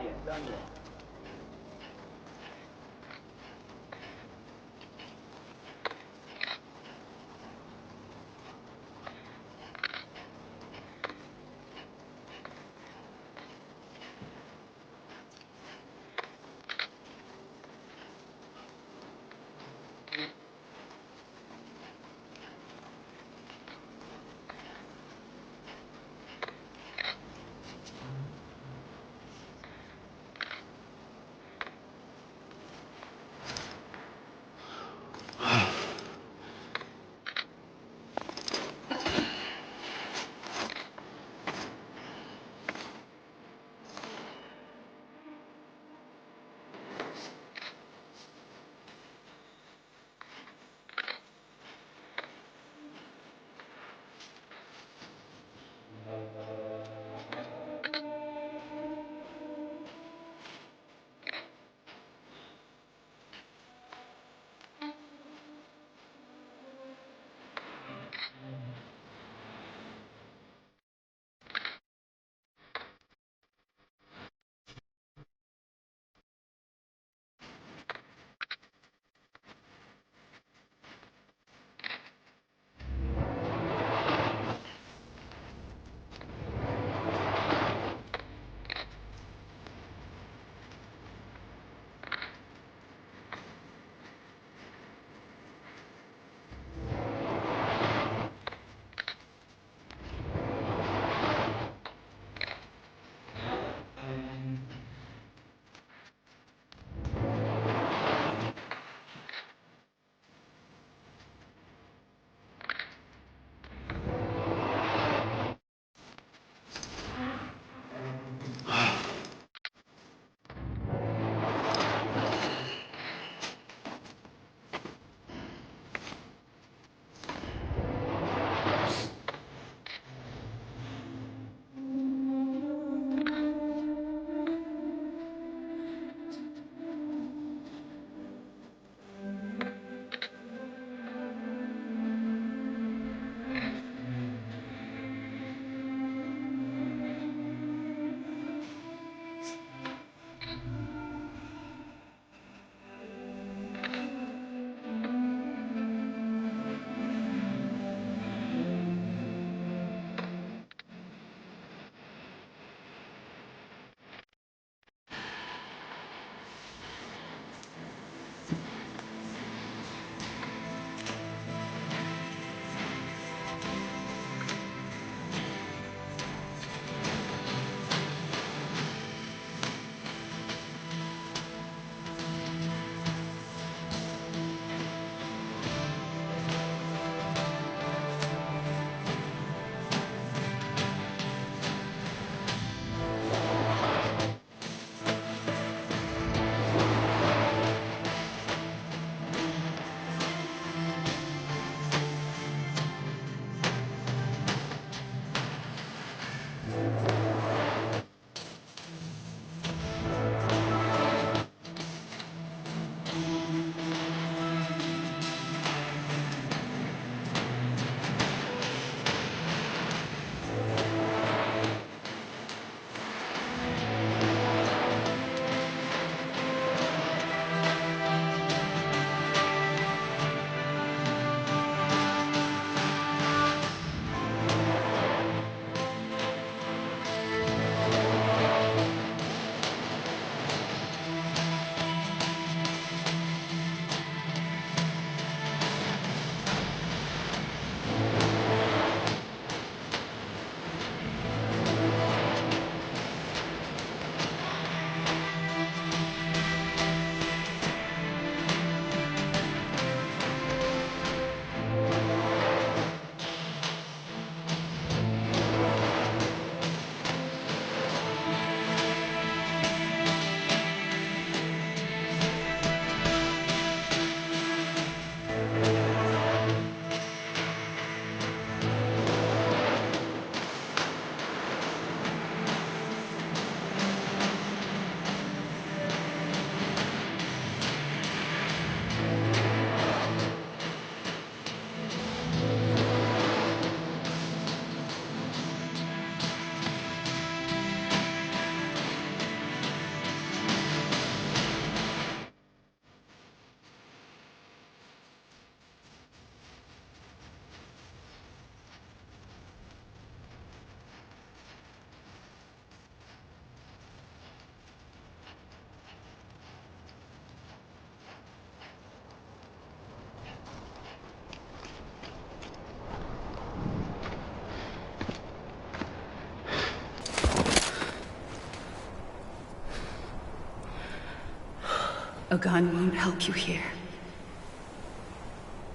A gun won't help you here.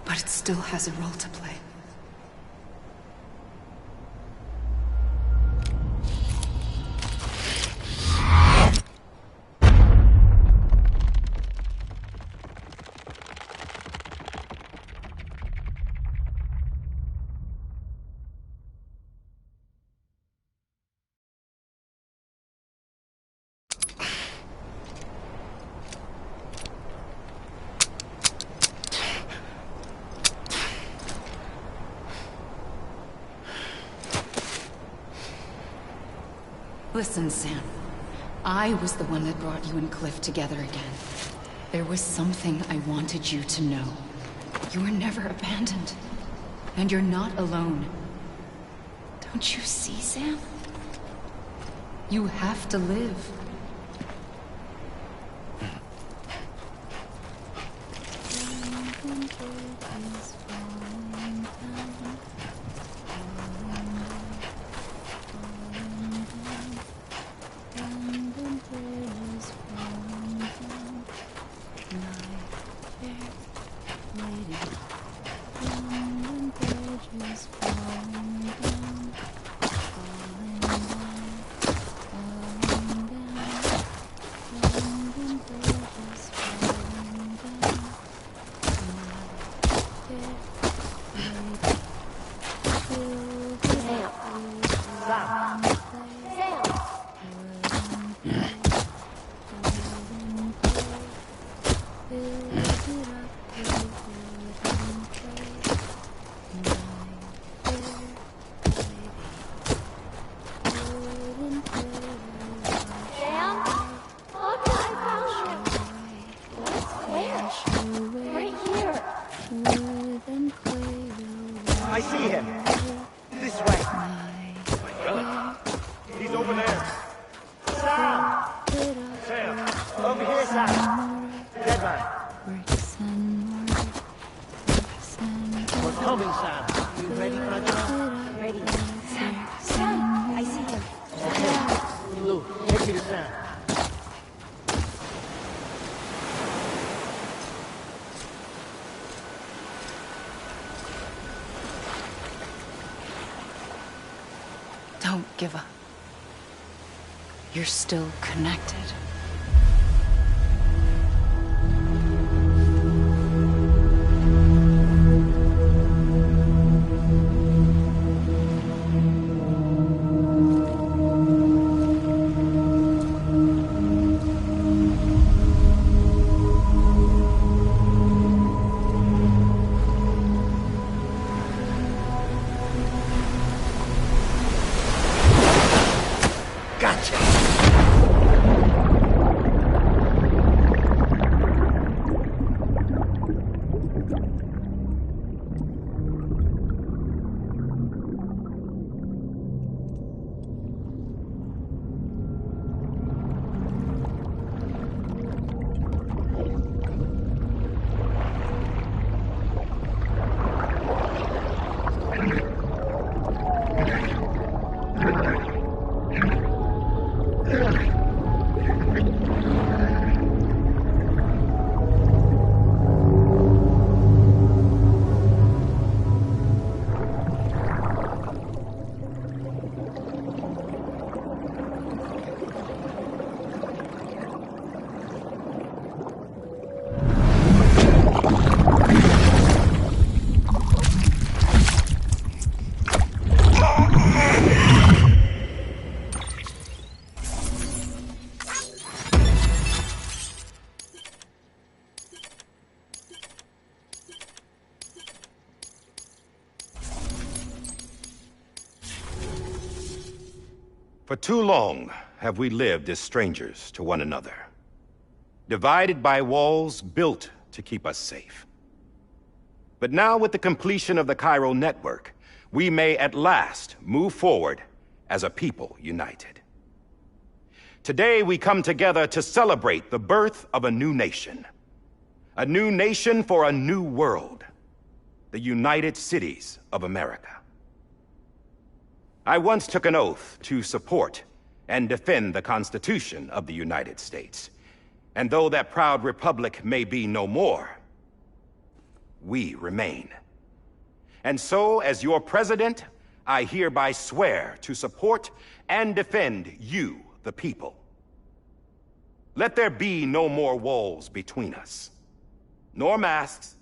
But it still has a role to play. Listen, Sam. I was the one that brought you and Cliff together again. There was something I wanted you to know. You were never abandoned. And you're not alone. Don't you see, Sam? You have to live. I see him. This way. Oh, he's over there. Sam! Sam! Over here, Sam! Deadman. We're coming, Sam. You ready for a job? Ready. Sam, I see him. Okay. Lou, take me to Sam. Don't give up. You're still connected. For too long have we lived as strangers to one another, divided by walls built to keep us safe. But now, with the completion of the chiral network, we may at last move forward as a people united. Today we come together to celebrate the birth of a new nation for a new world, the United Cities of America. I once took an oath to support and defend the Constitution of the United States, And though that proud republic may be no more, we remain. And so, as your president, I hereby swear to support and defend you, the people. Let there be no more walls between us, nor masks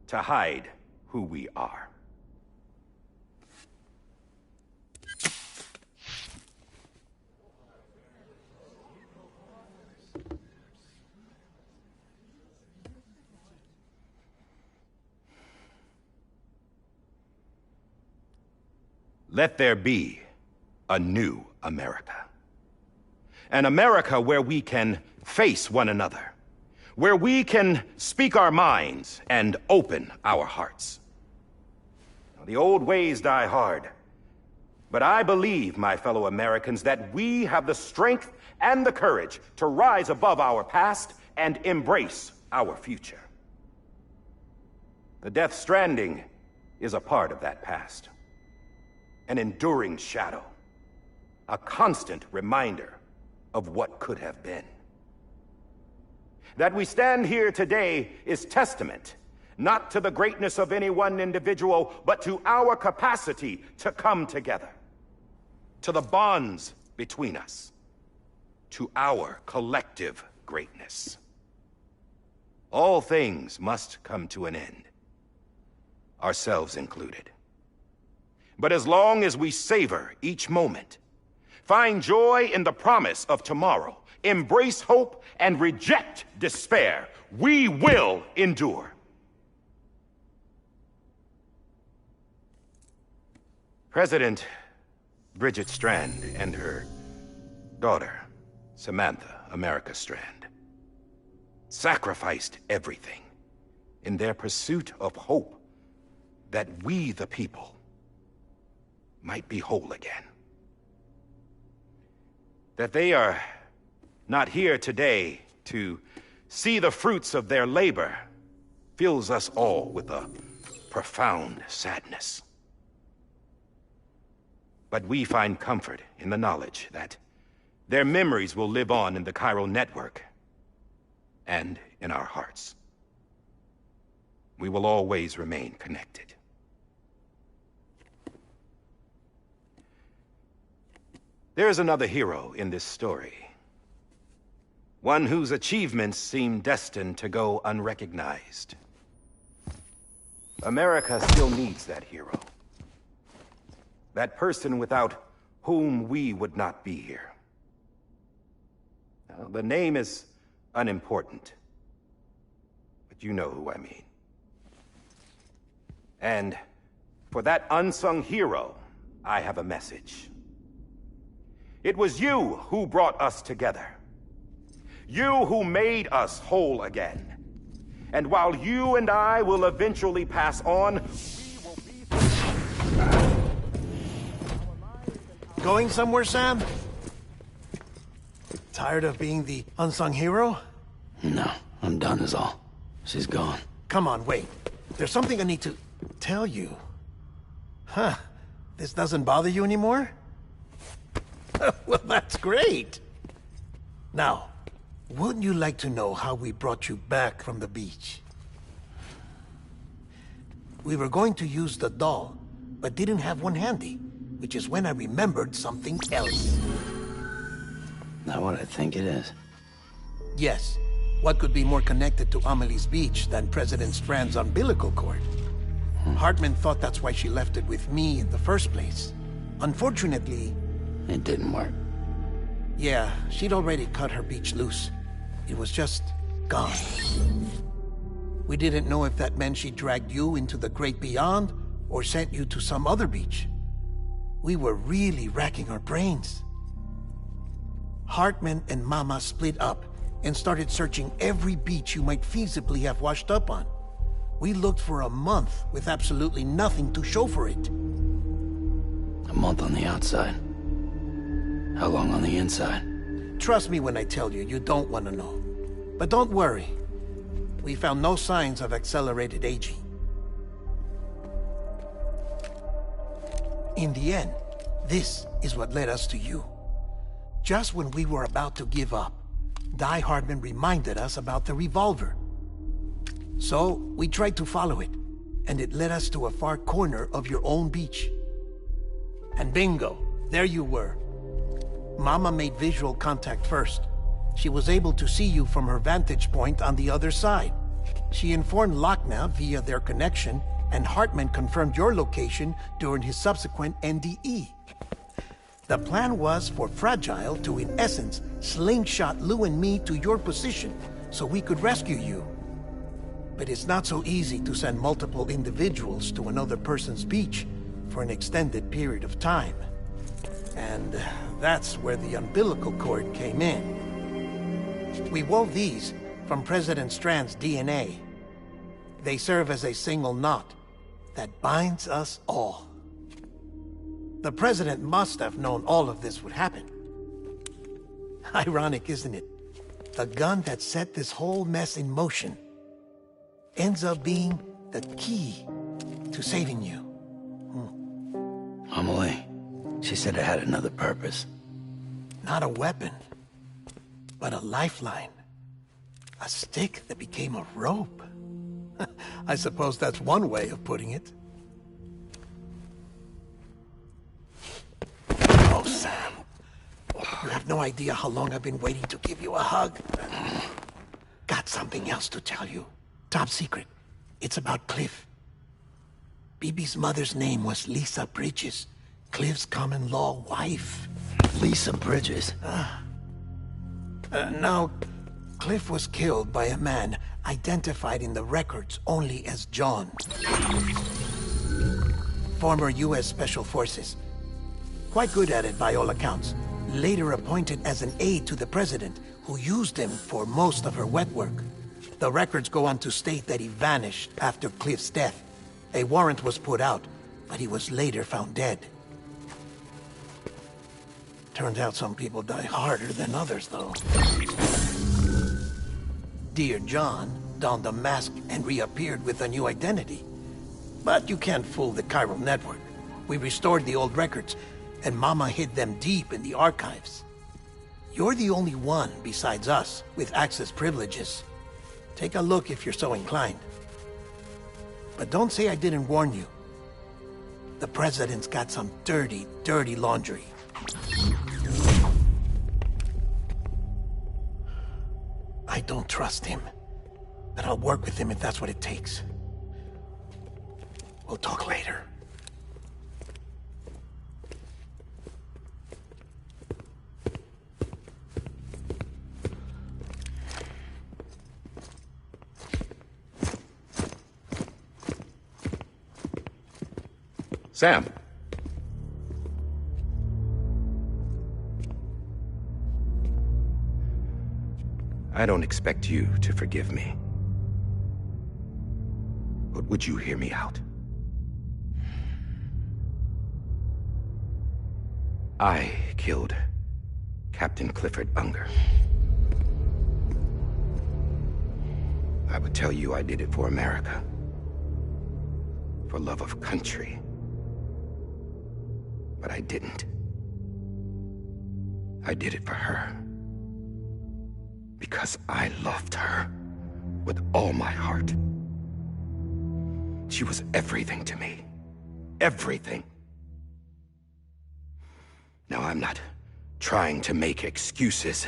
to hide who we are. Let there be a new America. An America where we can face one another, where we can speak our minds and open our hearts. Now, the old ways die hard, but I believe, my fellow Americans, that we have the strength and the courage to rise above our past and embrace our future. The Death Stranding is a part of that past. An enduring shadow, a constant reminder of what could have been. That we stand here today is testament, not to the greatness of any one individual, but to our capacity to come together, to the bonds between us, to our collective greatness. All things must come to an end, ourselves included. But as long as we savor each moment, find joy in the promise of tomorrow, embrace hope, and reject despair, we will endure. President Bridget Strand and her daughter, Samantha America Strand, sacrificed everything in their pursuit of hope that we, the people, might be whole again. That they are not here today to see the fruits of their labor fills us all with a profound sadness. But we find comfort in the knowledge that their memories will live on in the chiral network and in our hearts. We will always remain connected. There's another hero in this story. One whose achievements seem destined to go unrecognized. America still needs that hero. That person without whom we would not be here. Now, the name is unimportant, but you know who I mean. And for that unsung hero, I have a message. It was you who brought us together. You who made us whole again. And while you and I will eventually pass on, we will be... Going somewhere, Sam? Tired of being the unsung hero? No, I'm done is all. She's gone. Come on, wait. There's something I need to tell you. Huh. This doesn't bother you anymore? Well, that's great. Now, wouldn't you like to know how we brought you back from the beach? We were going to use the doll, but didn't have one handy, which is when I remembered something else. Not what I think it is. Yes. What could be more connected to Amelie's beach than President Strand's umbilical cord? Hartman thought that's why she left it with me in the first place. Unfortunately... It didn't work. Yeah, she'd already cut her beach loose. It was just gone. We didn't know if that meant she dragged you into the great beyond or sent you to some other beach. We were really racking our brains. Hartman and Mama split up and started searching every beach you might feasibly have washed up on. We looked for a month with absolutely nothing to show for it. A month on the outside. How long on the inside? Trust me when I tell you, you don't want to know. But don't worry. We found no signs of accelerated aging. In the end, this is what led us to you. Just when we were about to give up, Die Hardman reminded us about the revolver. So, we tried to follow it, and it led us to a far corner of your own beach. And bingo, there you were. Mama made visual contact first. She was able to see you from her vantage point on the other side. She informed Lochna via their connection, and Hartman confirmed your location during his subsequent NDE. The plan was for Fragile to, in essence, slingshot Lou and me to your position so we could rescue you. But it's not so easy to send multiple individuals to another person's beach for an extended period of time. And that's where the umbilical cord came in. We wove these from President Strand's DNA. They serve as a single knot that binds us all. The President must have known all of this would happen. Ironic, isn't it? The gun that set this whole mess in motion ends up being the key to saving you. Amelie, she said it had another purpose. Not a weapon, but a lifeline. A stick that became a rope. I suppose that's one way of putting it. Oh, Sam. You have no idea how long I've been waiting to give you a hug. Got something else to tell you. Top secret. It's about Cliff. Bibi's mother's name was Lisa Bridges, Cliff's common-law wife. Lisa Bridges? Now, Cliff was killed by a man identified in the records only as John. Former U.S. Special Forces. Quite good at it by all accounts. Later appointed as an aide to the president, who used him for most of her wet work. The records go on to state that he vanished after Cliff's death. A warrant was put out, but he was later found dead. Turns out some people die harder than others, though. Dear John donned a mask and reappeared with a new identity. But you can't fool the chiral network. We restored the old records, and Mama hid them deep in the archives. You're the only one, besides us, with access privileges. Take a look if you're so inclined. But don't say I didn't warn you. The President's got some dirty, dirty laundry. I don't trust him, but I'll work with him if that's what it takes. We'll talk later. Sam. I don't expect you to forgive me. But would you hear me out? I killed Captain Clifford Unger. I would tell you I did it for America. For love of country. But I didn't. I did it for her. Because I loved her with all my heart. She was everything to me. Everything. Now, I'm not trying to make excuses.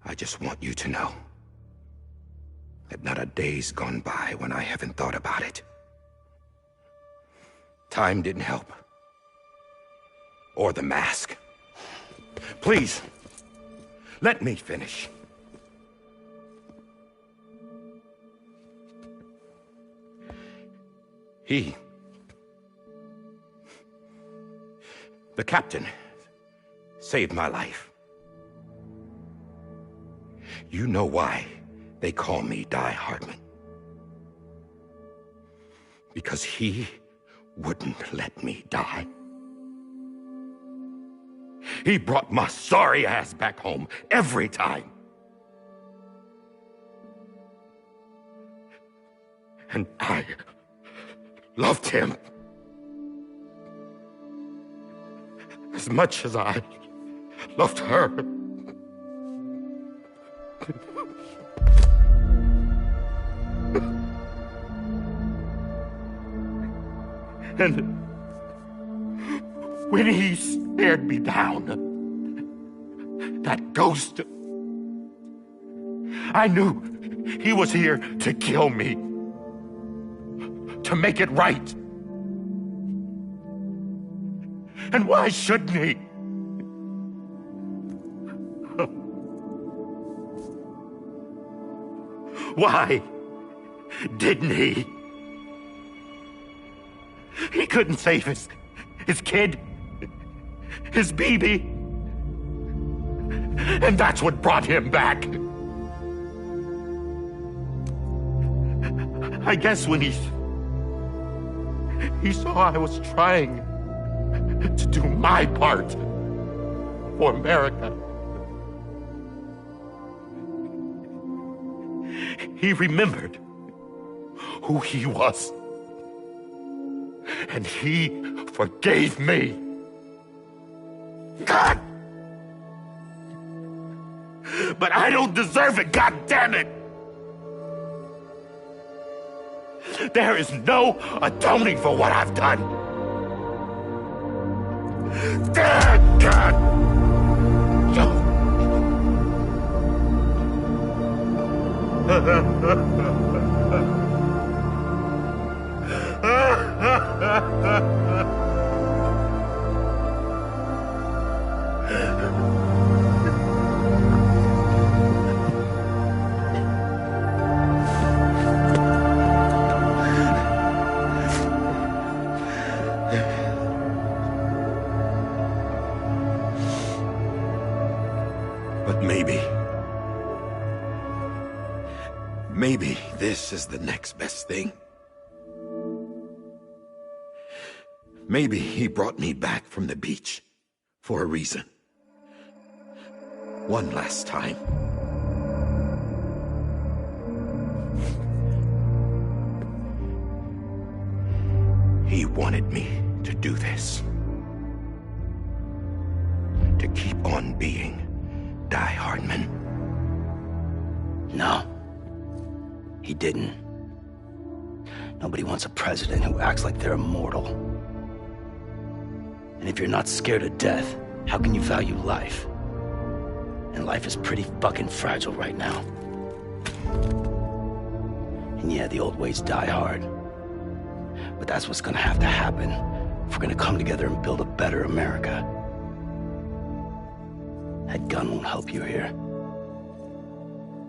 I just want you to know that not a day's gone by when I haven't thought about it. Time didn't help. Or the mask. Please, let me finish. The captain, saved my life. You know why they call me Die Hardman. Because he wouldn't let me die. He brought my sorry ass back home every time. And I loved him as much as I loved her. And when he stared me down, that ghost, I knew he was here to kill me, to make it right. And why shouldn't he? Why didn't he? He couldn't save his kid, his baby. And that's what brought him back. I guess when he saw I was trying to do my part for America, he remembered who he was. And he forgave me. God! But I don't deserve it, God damn it! There is no atoning for what I've done. God! But maybe this is the next best thing. Maybe he brought me back from the beach for a reason. One last time. He wanted me to do this. To keep on being Die Hardman. No. He didn't. Nobody wants a president who acts like they're immortal. And if you're not scared of death, how can you value life? And life is pretty fucking fragile right now. And yeah, the old ways die hard. But that's what's gonna have to happen if we're gonna come together and build a better America. That gun won't help you here.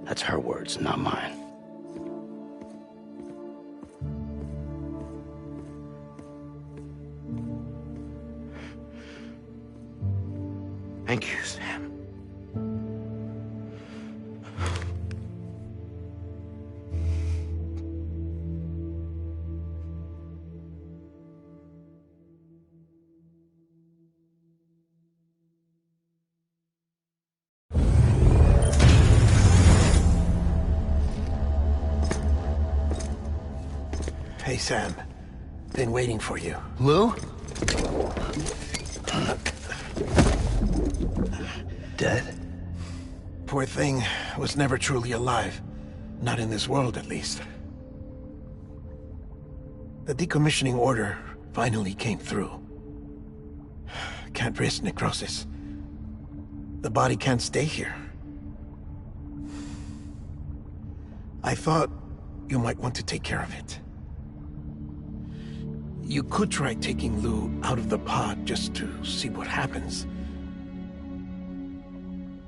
That's her words, not mine. Thank you, Sam. Hey, Sam. Been waiting for you. Lou? Dead? Poor thing was never truly alive. Not in this world, at least. The decommissioning order finally came through. Can't risk necrosis. The body can't stay here. I thought you might want to take care of it. You could try taking Lou out of the pod just to see what happens.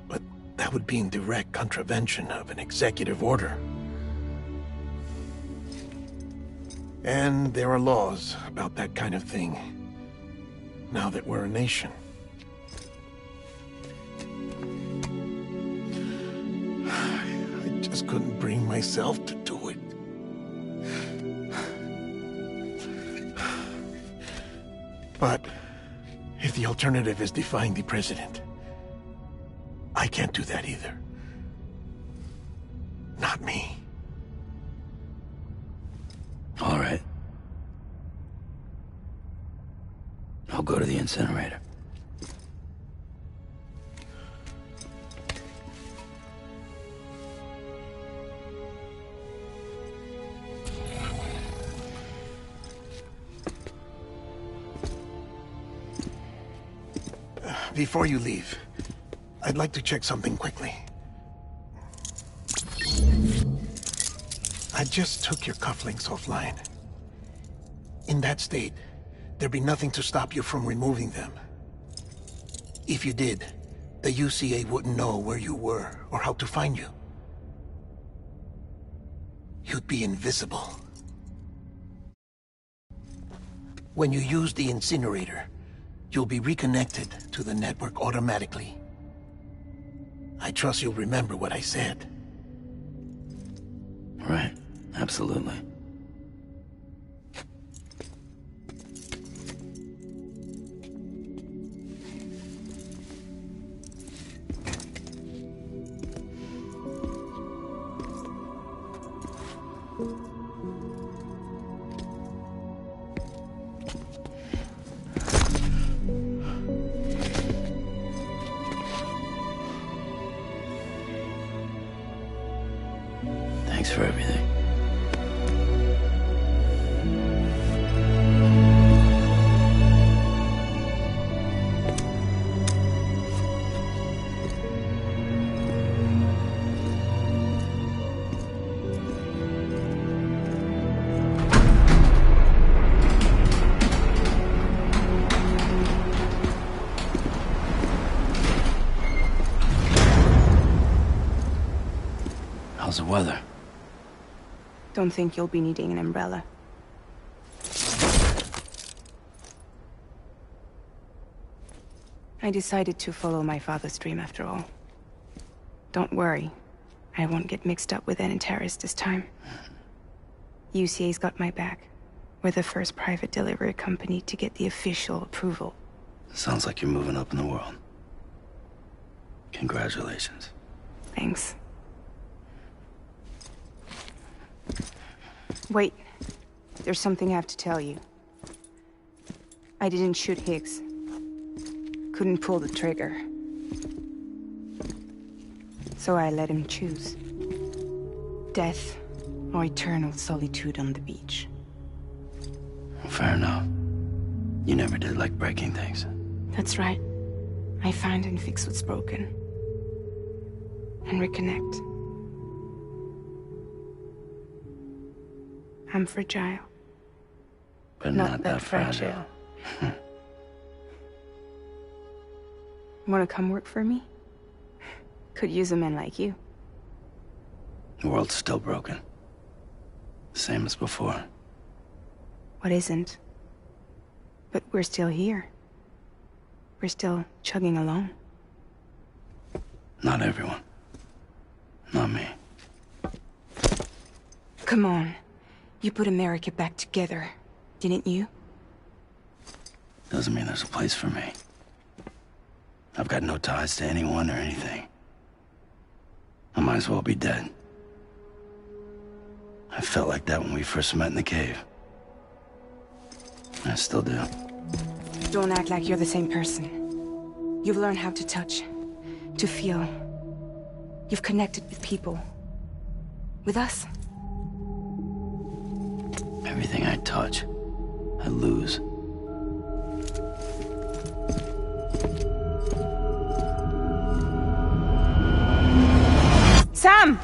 But that would be in direct contravention of an executive order. And there are laws about that kind of thing, now that we're a nation. I just couldn't bring myself to do it. But if the alternative is defying the president, I can't do that either. Not me. All right. I'll go to the incinerator. Before you leave, I'd like to check something quickly. I just took your cufflinks offline. In that state, there'd be nothing to stop you from removing them. If you did, the UCA wouldn't know where you were or how to find you. You'd be invisible. When you use the incinerator, you'll be reconnected to the network automatically. I trust you'll remember what I said. Right. Absolutely. Thanks for everything. How's the weather? Don't think you'll be needing an umbrella. I decided to follow my father's dream after all. Don't worry. I won't get mixed up with any terrorists this time. UCA's got my back. We're the first private delivery company to get the official approval. Sounds like you're moving up in the world. Congratulations. Thanks. Wait. There's something I have to tell you. I didn't shoot Higgs. Couldn't pull the trigger. So I let him choose. Death or eternal solitude on the beach. Fair enough. You never did like breaking things. That's right. I find and fix what's broken. And reconnect. I'm fragile. But not that fragile. Wanna come work for me? Could use a man like you. The world's still broken. Same as before. What isn't? But we're still here. We're still chugging along. Not everyone. Not me. Come on. You put America back together, didn't you? Doesn't mean there's a place for me. I've got no ties to anyone or anything. I might as well be dead. I felt like that when we first met in the cave. I still do. Don't act like you're the same person. You've learned how to touch, to feel. You've connected with people. With us. Everything I touch, I lose. Sam!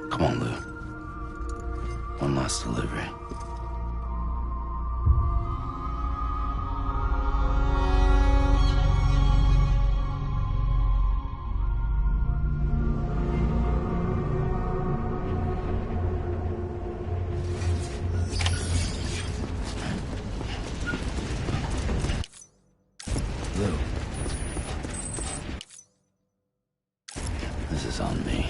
Come on, Lou. One last delivery. Lou. This is on me.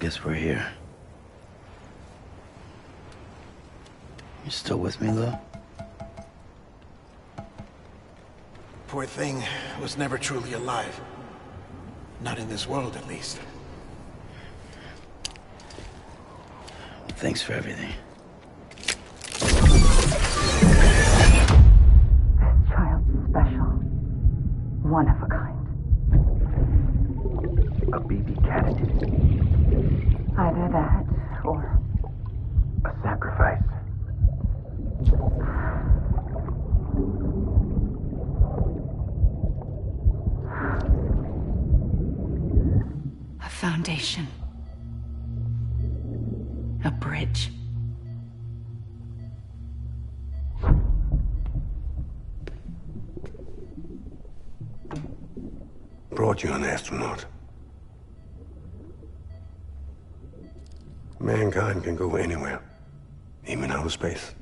Guess we're here. You still with me, Lou? Poor thing was never truly alive. Not in this world, at least. Thanks for everything. Child special. One of a kind. A BB candidate. Either that, or a sacrifice. foundation. A bridge. Brought you an astronaut. Mankind can go anywhere, even outer space.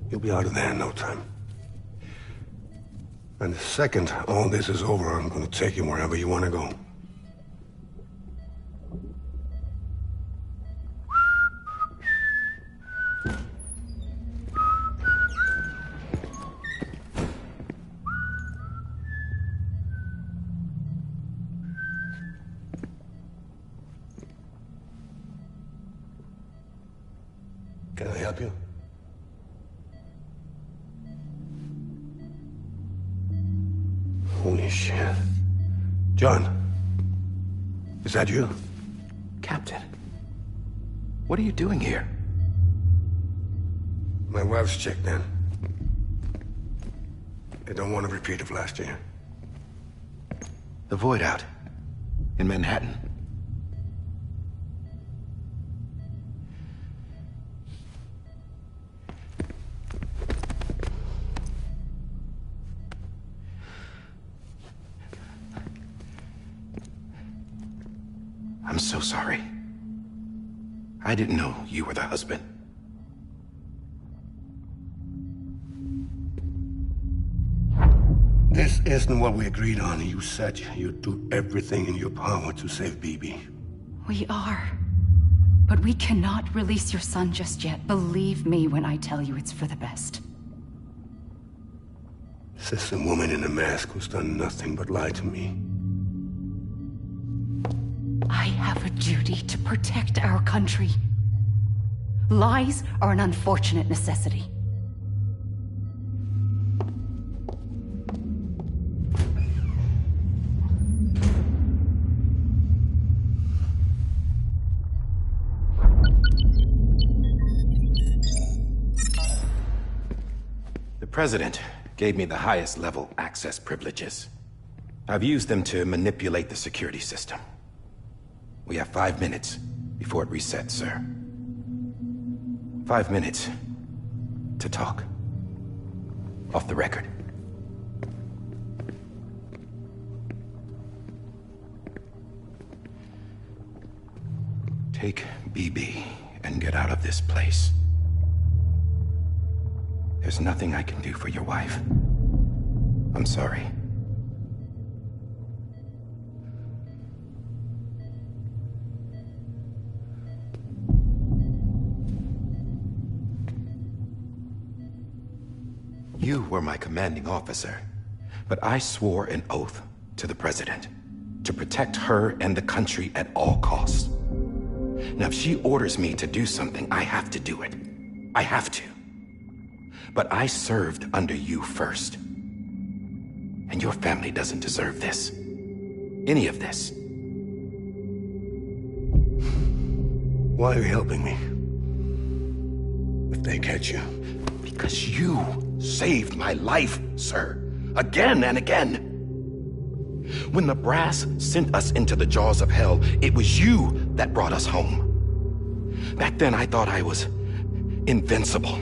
You'll be out of there in no time. And the second all this is over, I'm gonna take you wherever you want to go. Can I help you? Holy shit. John, is that you? Captain, what are you doing here? My wife's checked in. They don't want a repeat of last year. The Void out in Manhattan. I'm so sorry. I didn't know you were the husband. This isn't what we agreed on. You said you'd do everything in your power to save BB. We are. But we cannot release your son just yet. Believe me when I tell you it's for the best. This is a woman in a mask who's done nothing but lie to me. I have a duty to protect our country. Lies are an unfortunate necessity. The President gave me the highest level access privileges. I've used them to manipulate the security system. We have 5 minutes before it resets, sir. 5 minutes to talk. Off the record. Take BB and get out of this place. There's nothing I can do for your wife. I'm sorry. You were my commanding officer, but I swore an oath to the President to protect her and the country at all costs. Now, if she orders me to do something, I have to do it. I have to. But I served under you first. And your family doesn't deserve this. Any of this. Why are you helping me? If they catch you. Because you saved my life, sir. Again and again. When the brass sent us into the jaws of hell, it was you that brought us home. Back then, I thought I was invincible.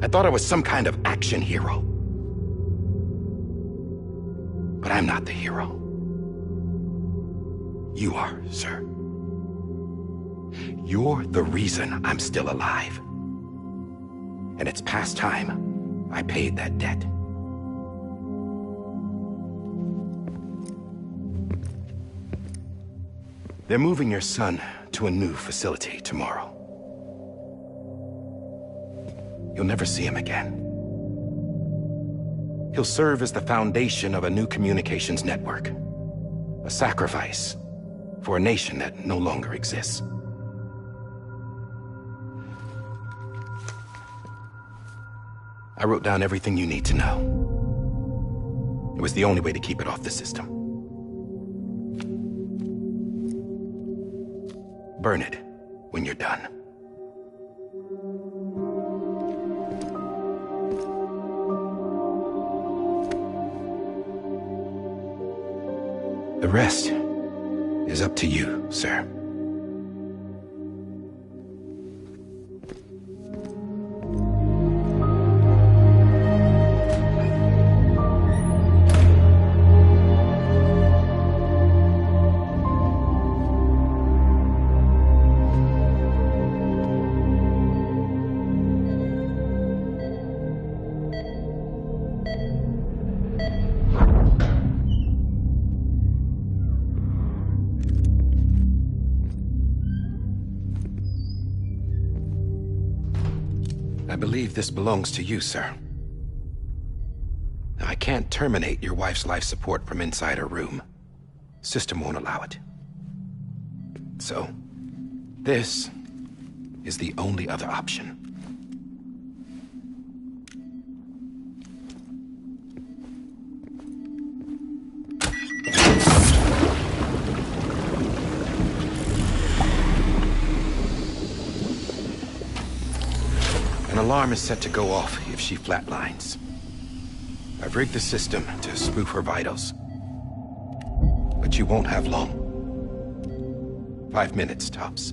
I thought I was some kind of action hero. But I'm not the hero. You are, sir. You're the reason I'm still alive. And it's past time I paid that debt. They're moving your son to a new facility tomorrow. You'll never see him again. He'll serve as the foundation of a new communications network. A sacrifice for a nation that no longer exists. I wrote down everything you need to know. It was the only way to keep it off the system. Burn it when you're done. The rest is up to you, sir. I believe this belongs to you, sir. Now, I can't terminate your wife's life support from inside her room. System won't allow it. So, this is the only other option. An alarm is set to go off if she flatlines. I've rigged the system to spoof her vitals. But you won't have long. 5 minutes, tops.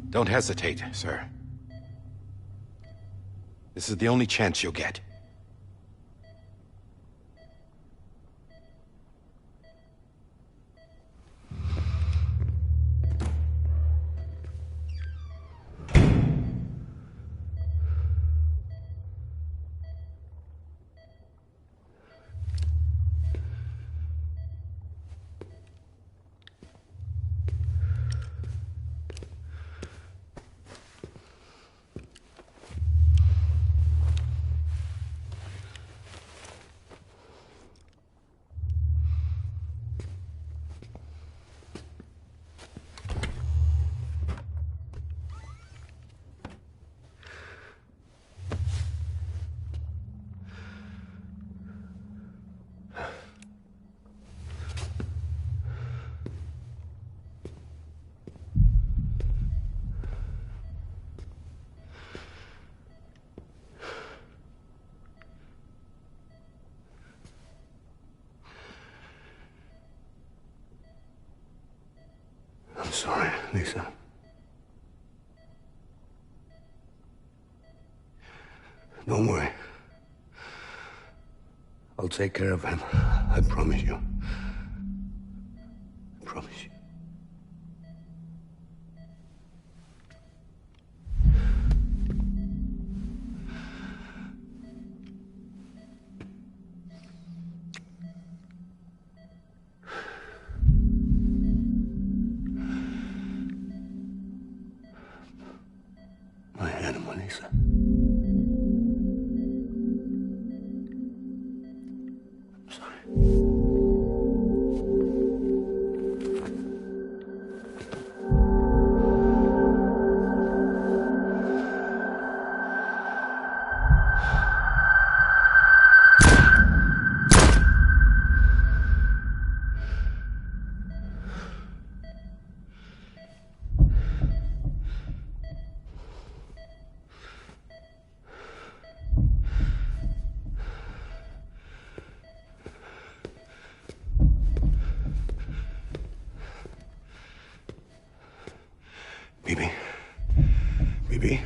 Don't hesitate, sir. This is the only chance you'll get. I'm sorry, Lisa. Don't worry. I'll take care of him. I promise you. I promise you. My animal, Lisa. I'm sorry. Bibi? Bibi?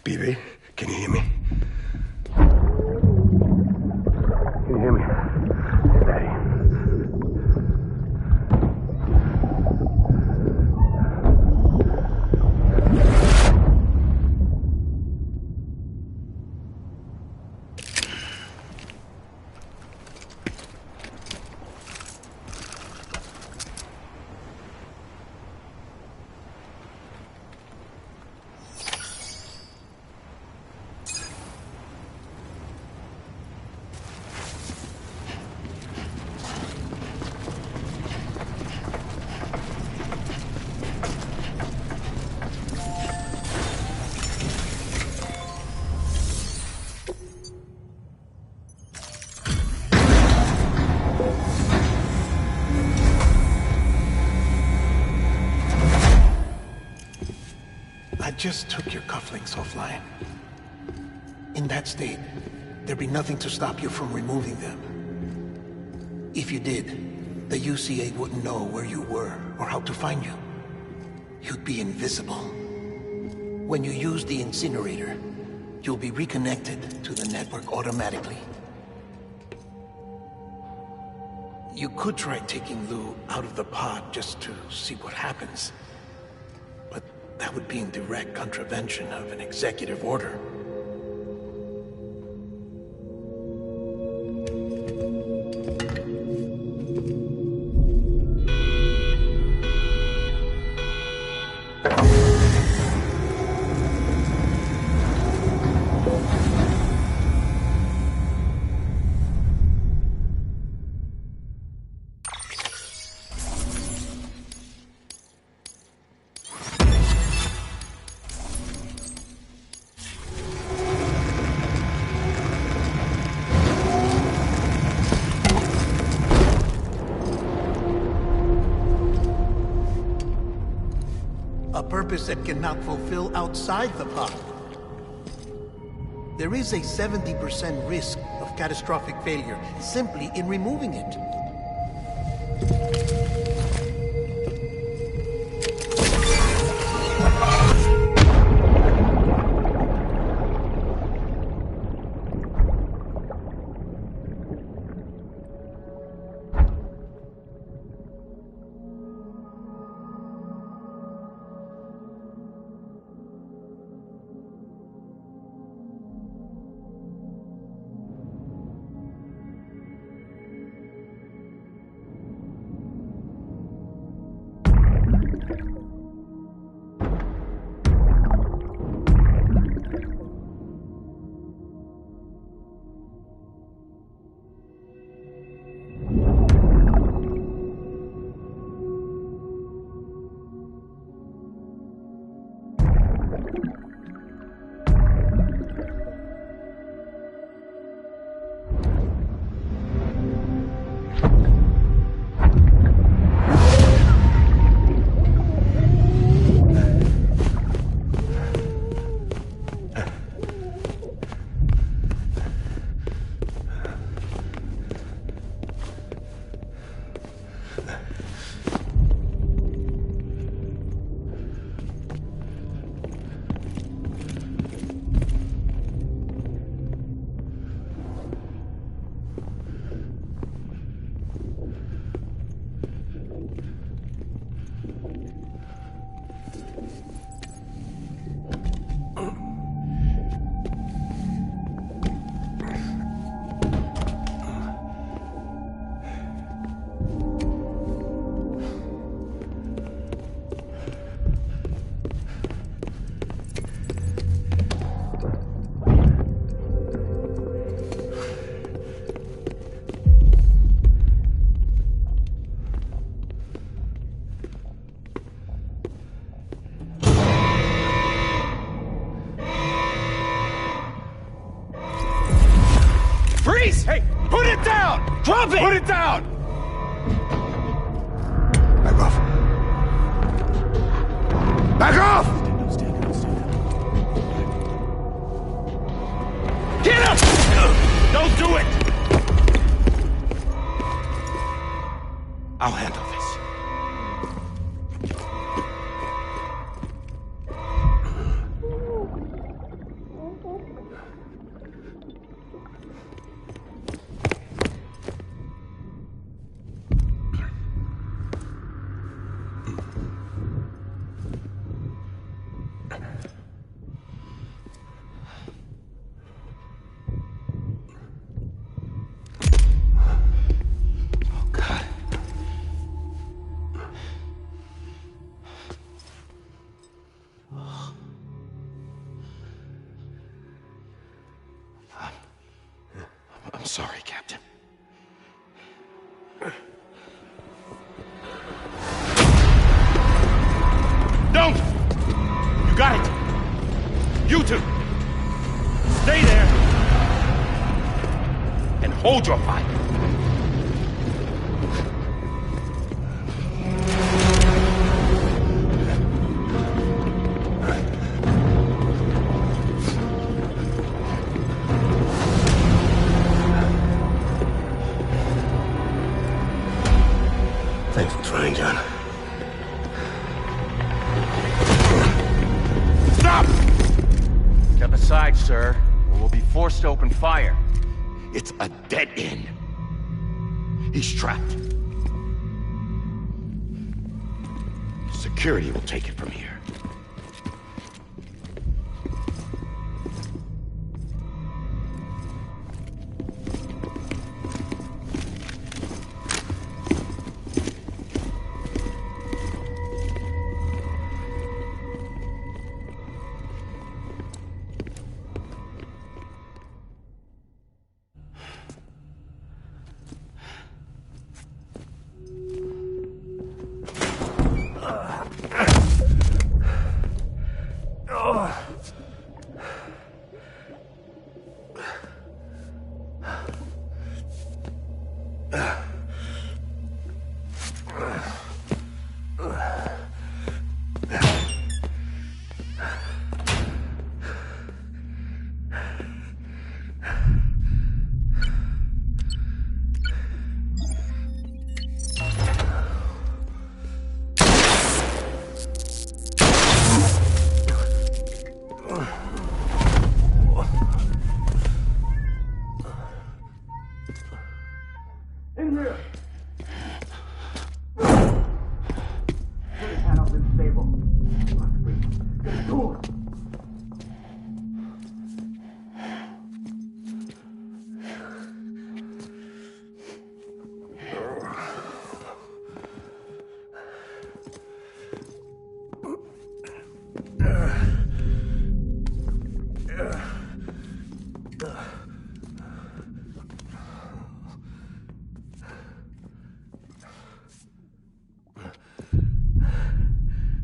Bibi, can you hear me? Can you hear me? It's Daddy. just took your cufflinks offline. In that state, there'd be nothing to stop you from removing them. If you did, the UCA wouldn't know where you were or how to find you. You'd be invisible. When you use the incinerator, you'll be reconnected to the network automatically. You could try taking Lou out of the pod just to see what happens. But that would be in direct contravention of an executive order. A purpose that cannot fulfill outside the pod. There is a 70% risk of catastrophic failure simply in removing it. Freeze! Hey, put it down! Drop it! Put it down! Back off. Back off! Get up! Don't do it! I'll handle this. I'm sorry, Captain. Don't! You got it! You two! Stay there! And hold your fire! sir, or we'll be forced to open fire. It's a dead end. He's trapped. Security will take it from here.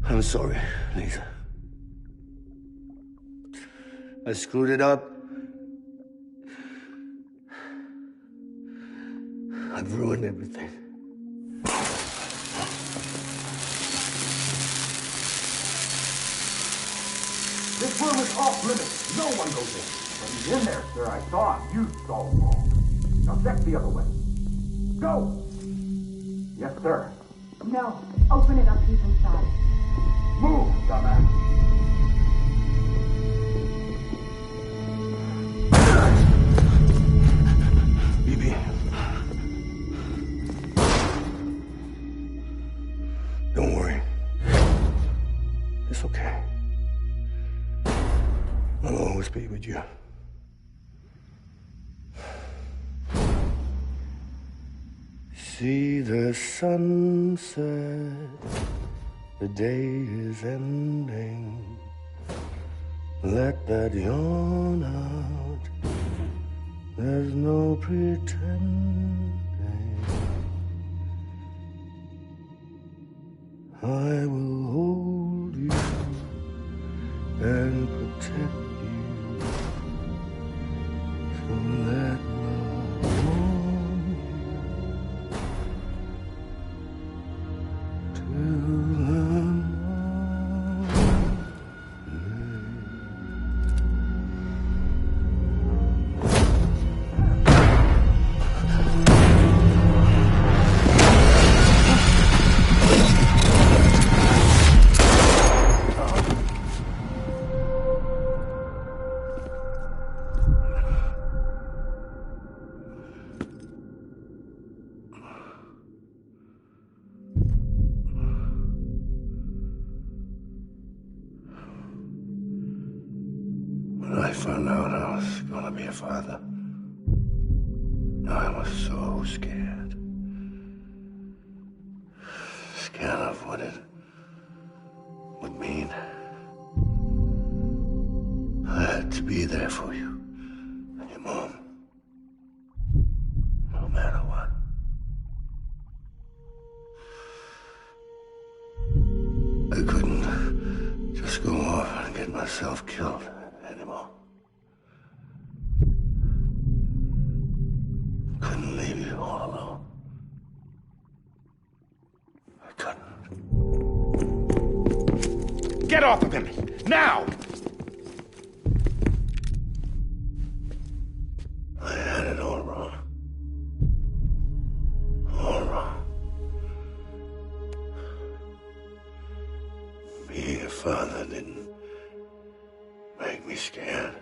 I'm sorry, Lisa. I screwed it up. I've ruined everything. This room is off limits. No one goes in. But he's in there, sir. I saw him. You saw him all. Now check the other way. Go! Yes, sir. No. Open it up. He's inside. Move, dumbass. Bibi. Don't worry. It's okay. I'll always be with you. See the sunset. The day is ending. Let that yawn out. There's no pretending. I will hold you and protect you. So let love warm you till When I found out I was gonna be a father, I was so scared. Scared of what it would mean. I had to be there for you and your mom, no matter what. I couldn't just go off and get myself killed anymore. Couldn't leave you all alone. I couldn't. Get off of him! Now! I had it all wrong. All wrong. Being a father didn't make me scared.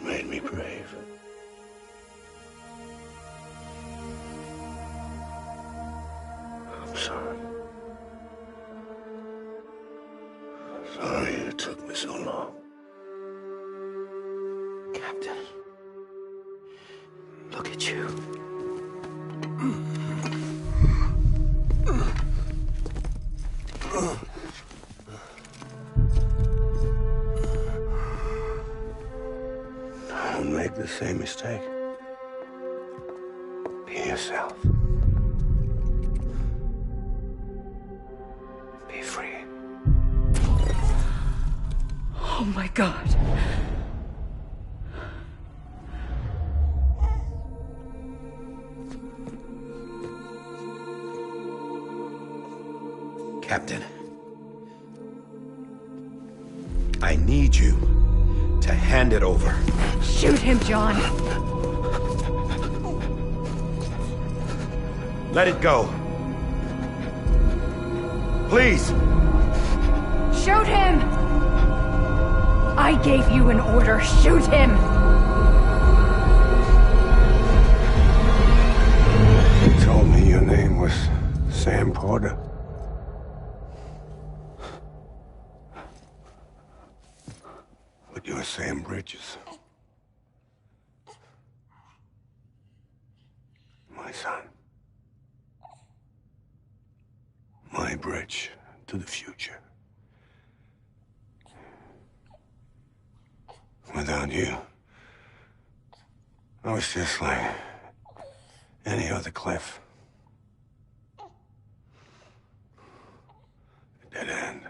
made me brave. I'm sorry. Sorry it took me so long. Captain, look at you. Don't make the same mistake. Be yourself. Be free. Oh my God. Captain, I need you to hand it over. Shoot him, John. Let it go. Please. Shoot him! I gave you an order. Shoot him! You told me your name was Sam Porter. But you're Sam Bridges. My son. My bridge to the future. Without you, I was just like any other Cliff. A dead end.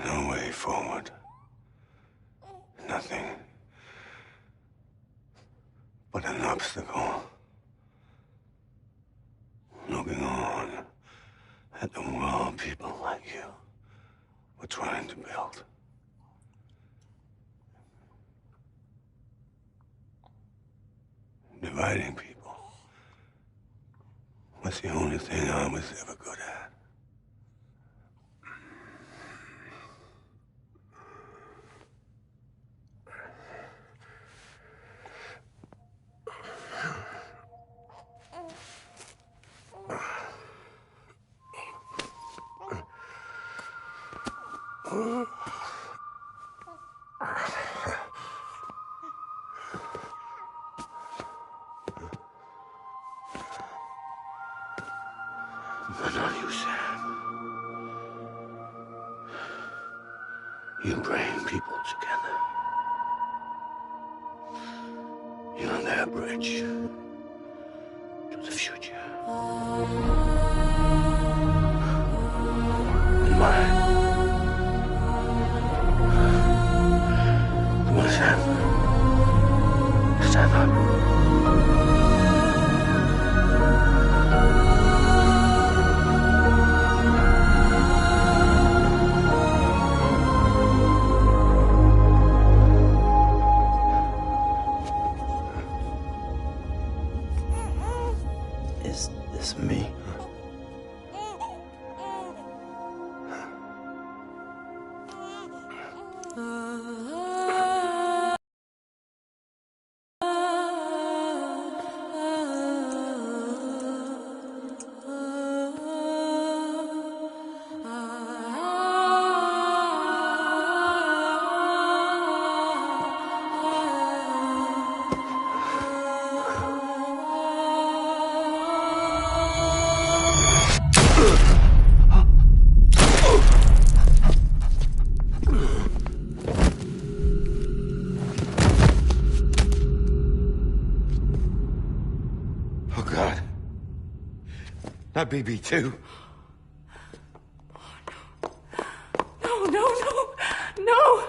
No way forward. Nothing but an obstacle. Looking on at the world people like you were trying to build. Dividing people was the only thing I was ever good at. But not you, Sam. You bring people together. You're their bridge to the future. And mine. Come on, Sam. Stand up. Is this me? Oh, God. Not BB2. No, no, no, no!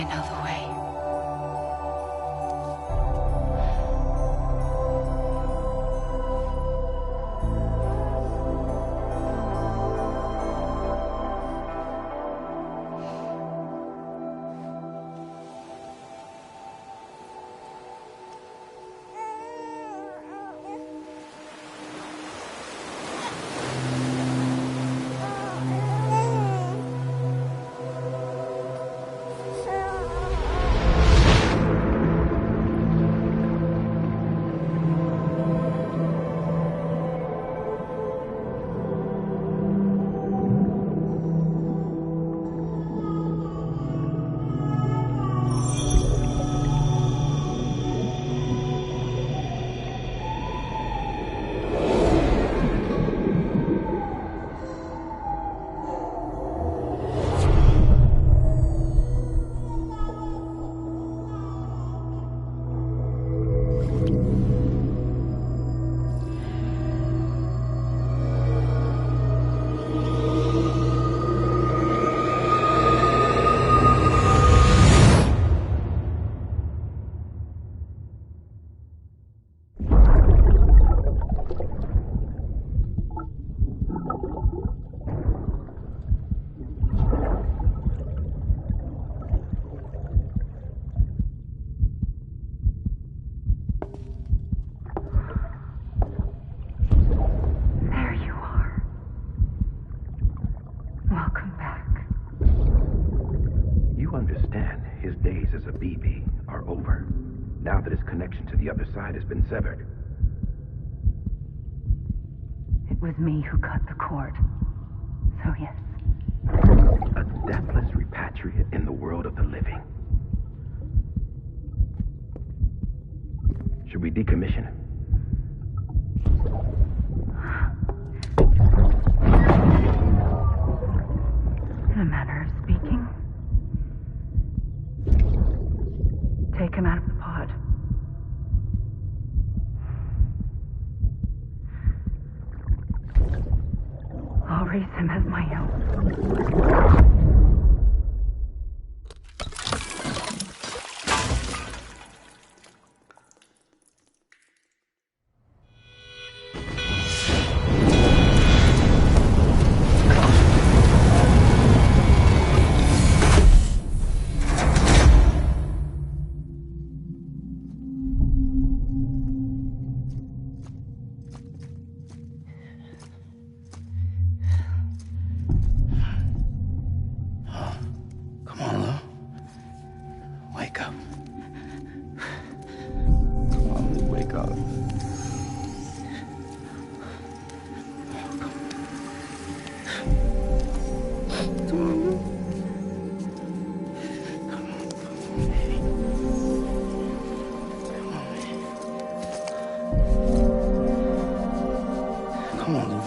I know the way. Has been severed. It was me who cut the cord. So yes. A deathless repatriate in the world of the living. Should we decommission him? In a manner of speaking. Take him out of the pod. I'll raise him as my own.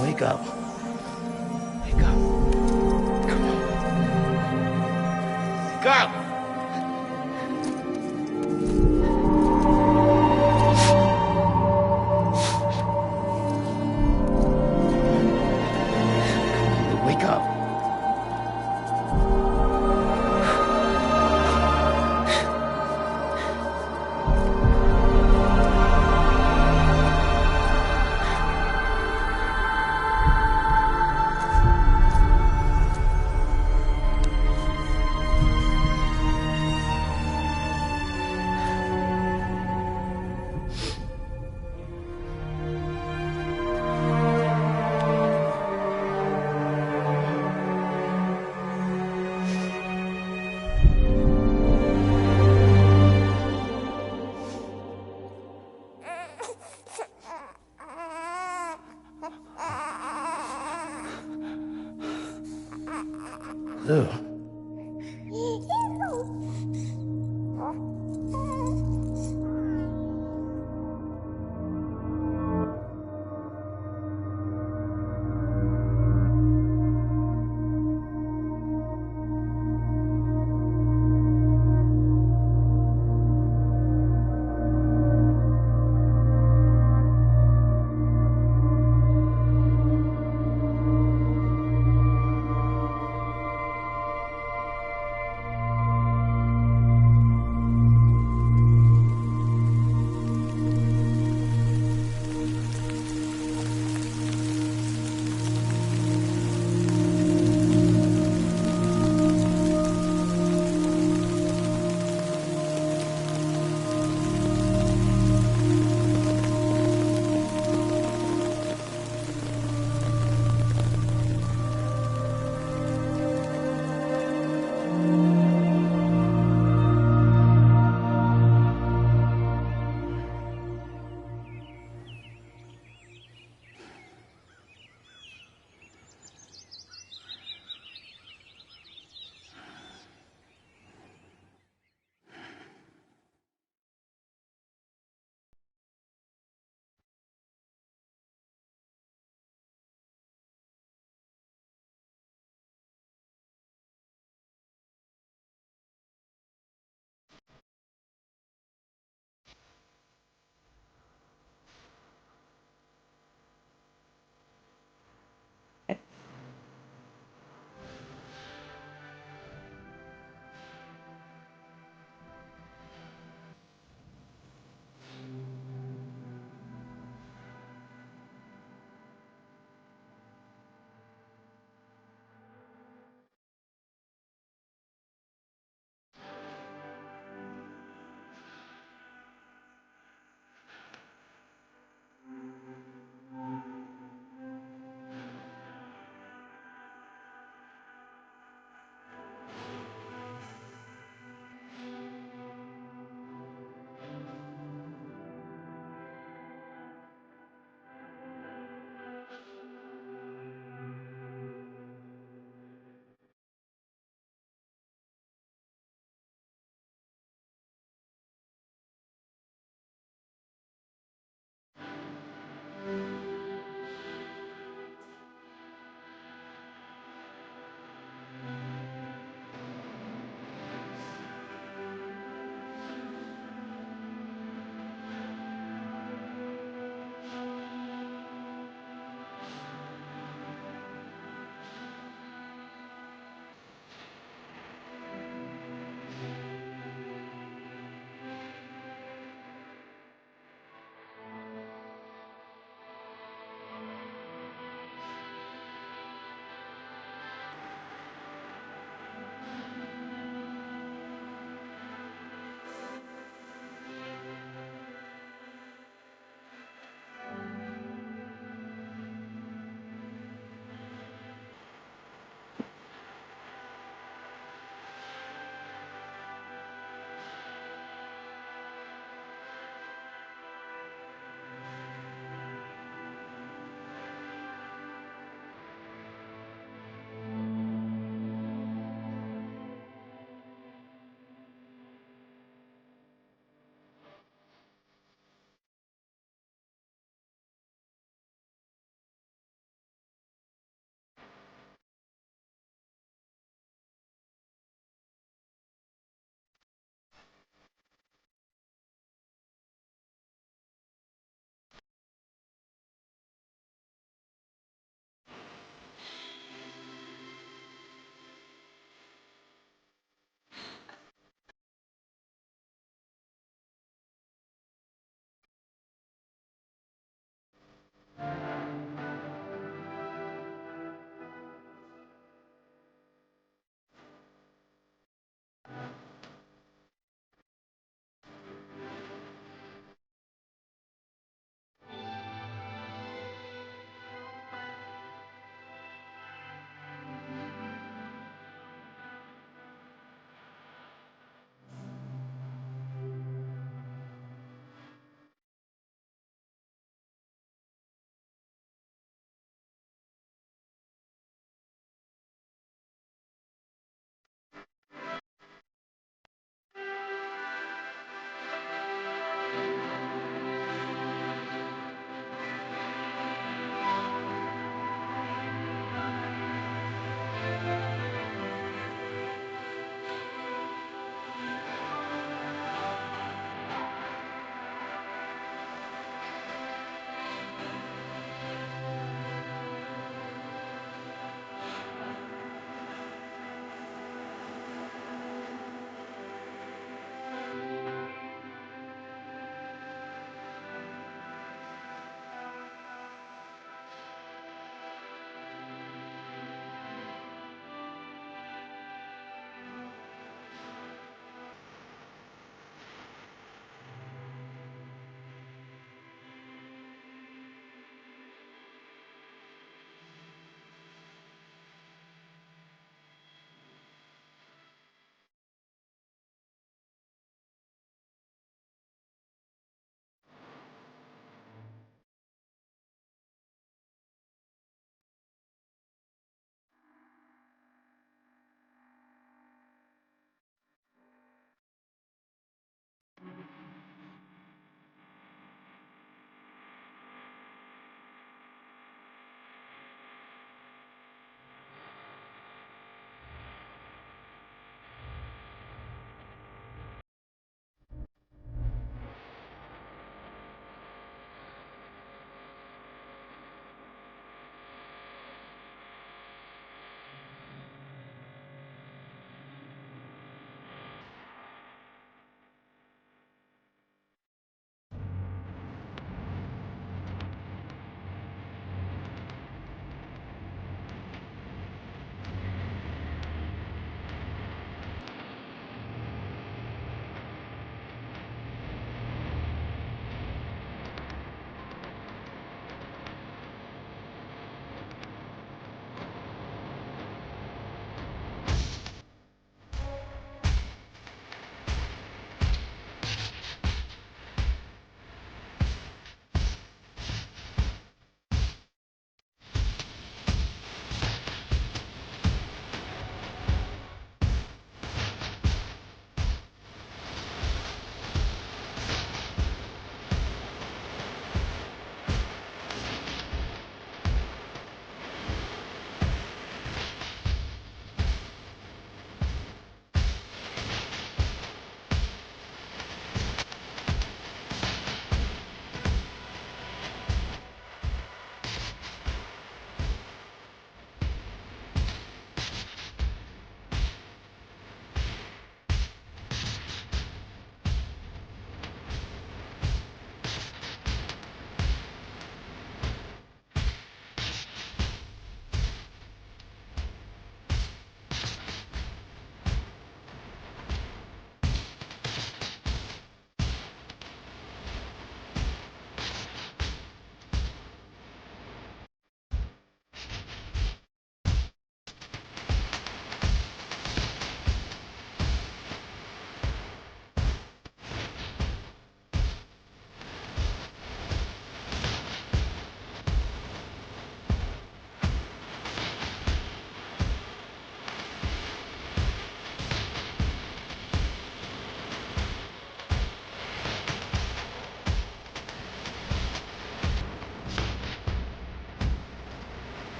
Wake up. Wake up. Come on. Wake up! Wake up. Lou.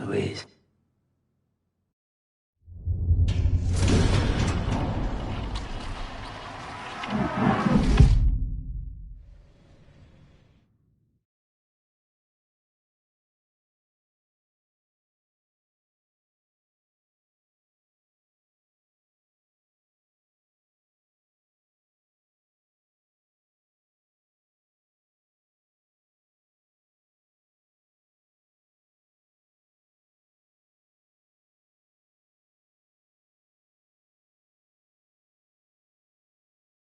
Louise.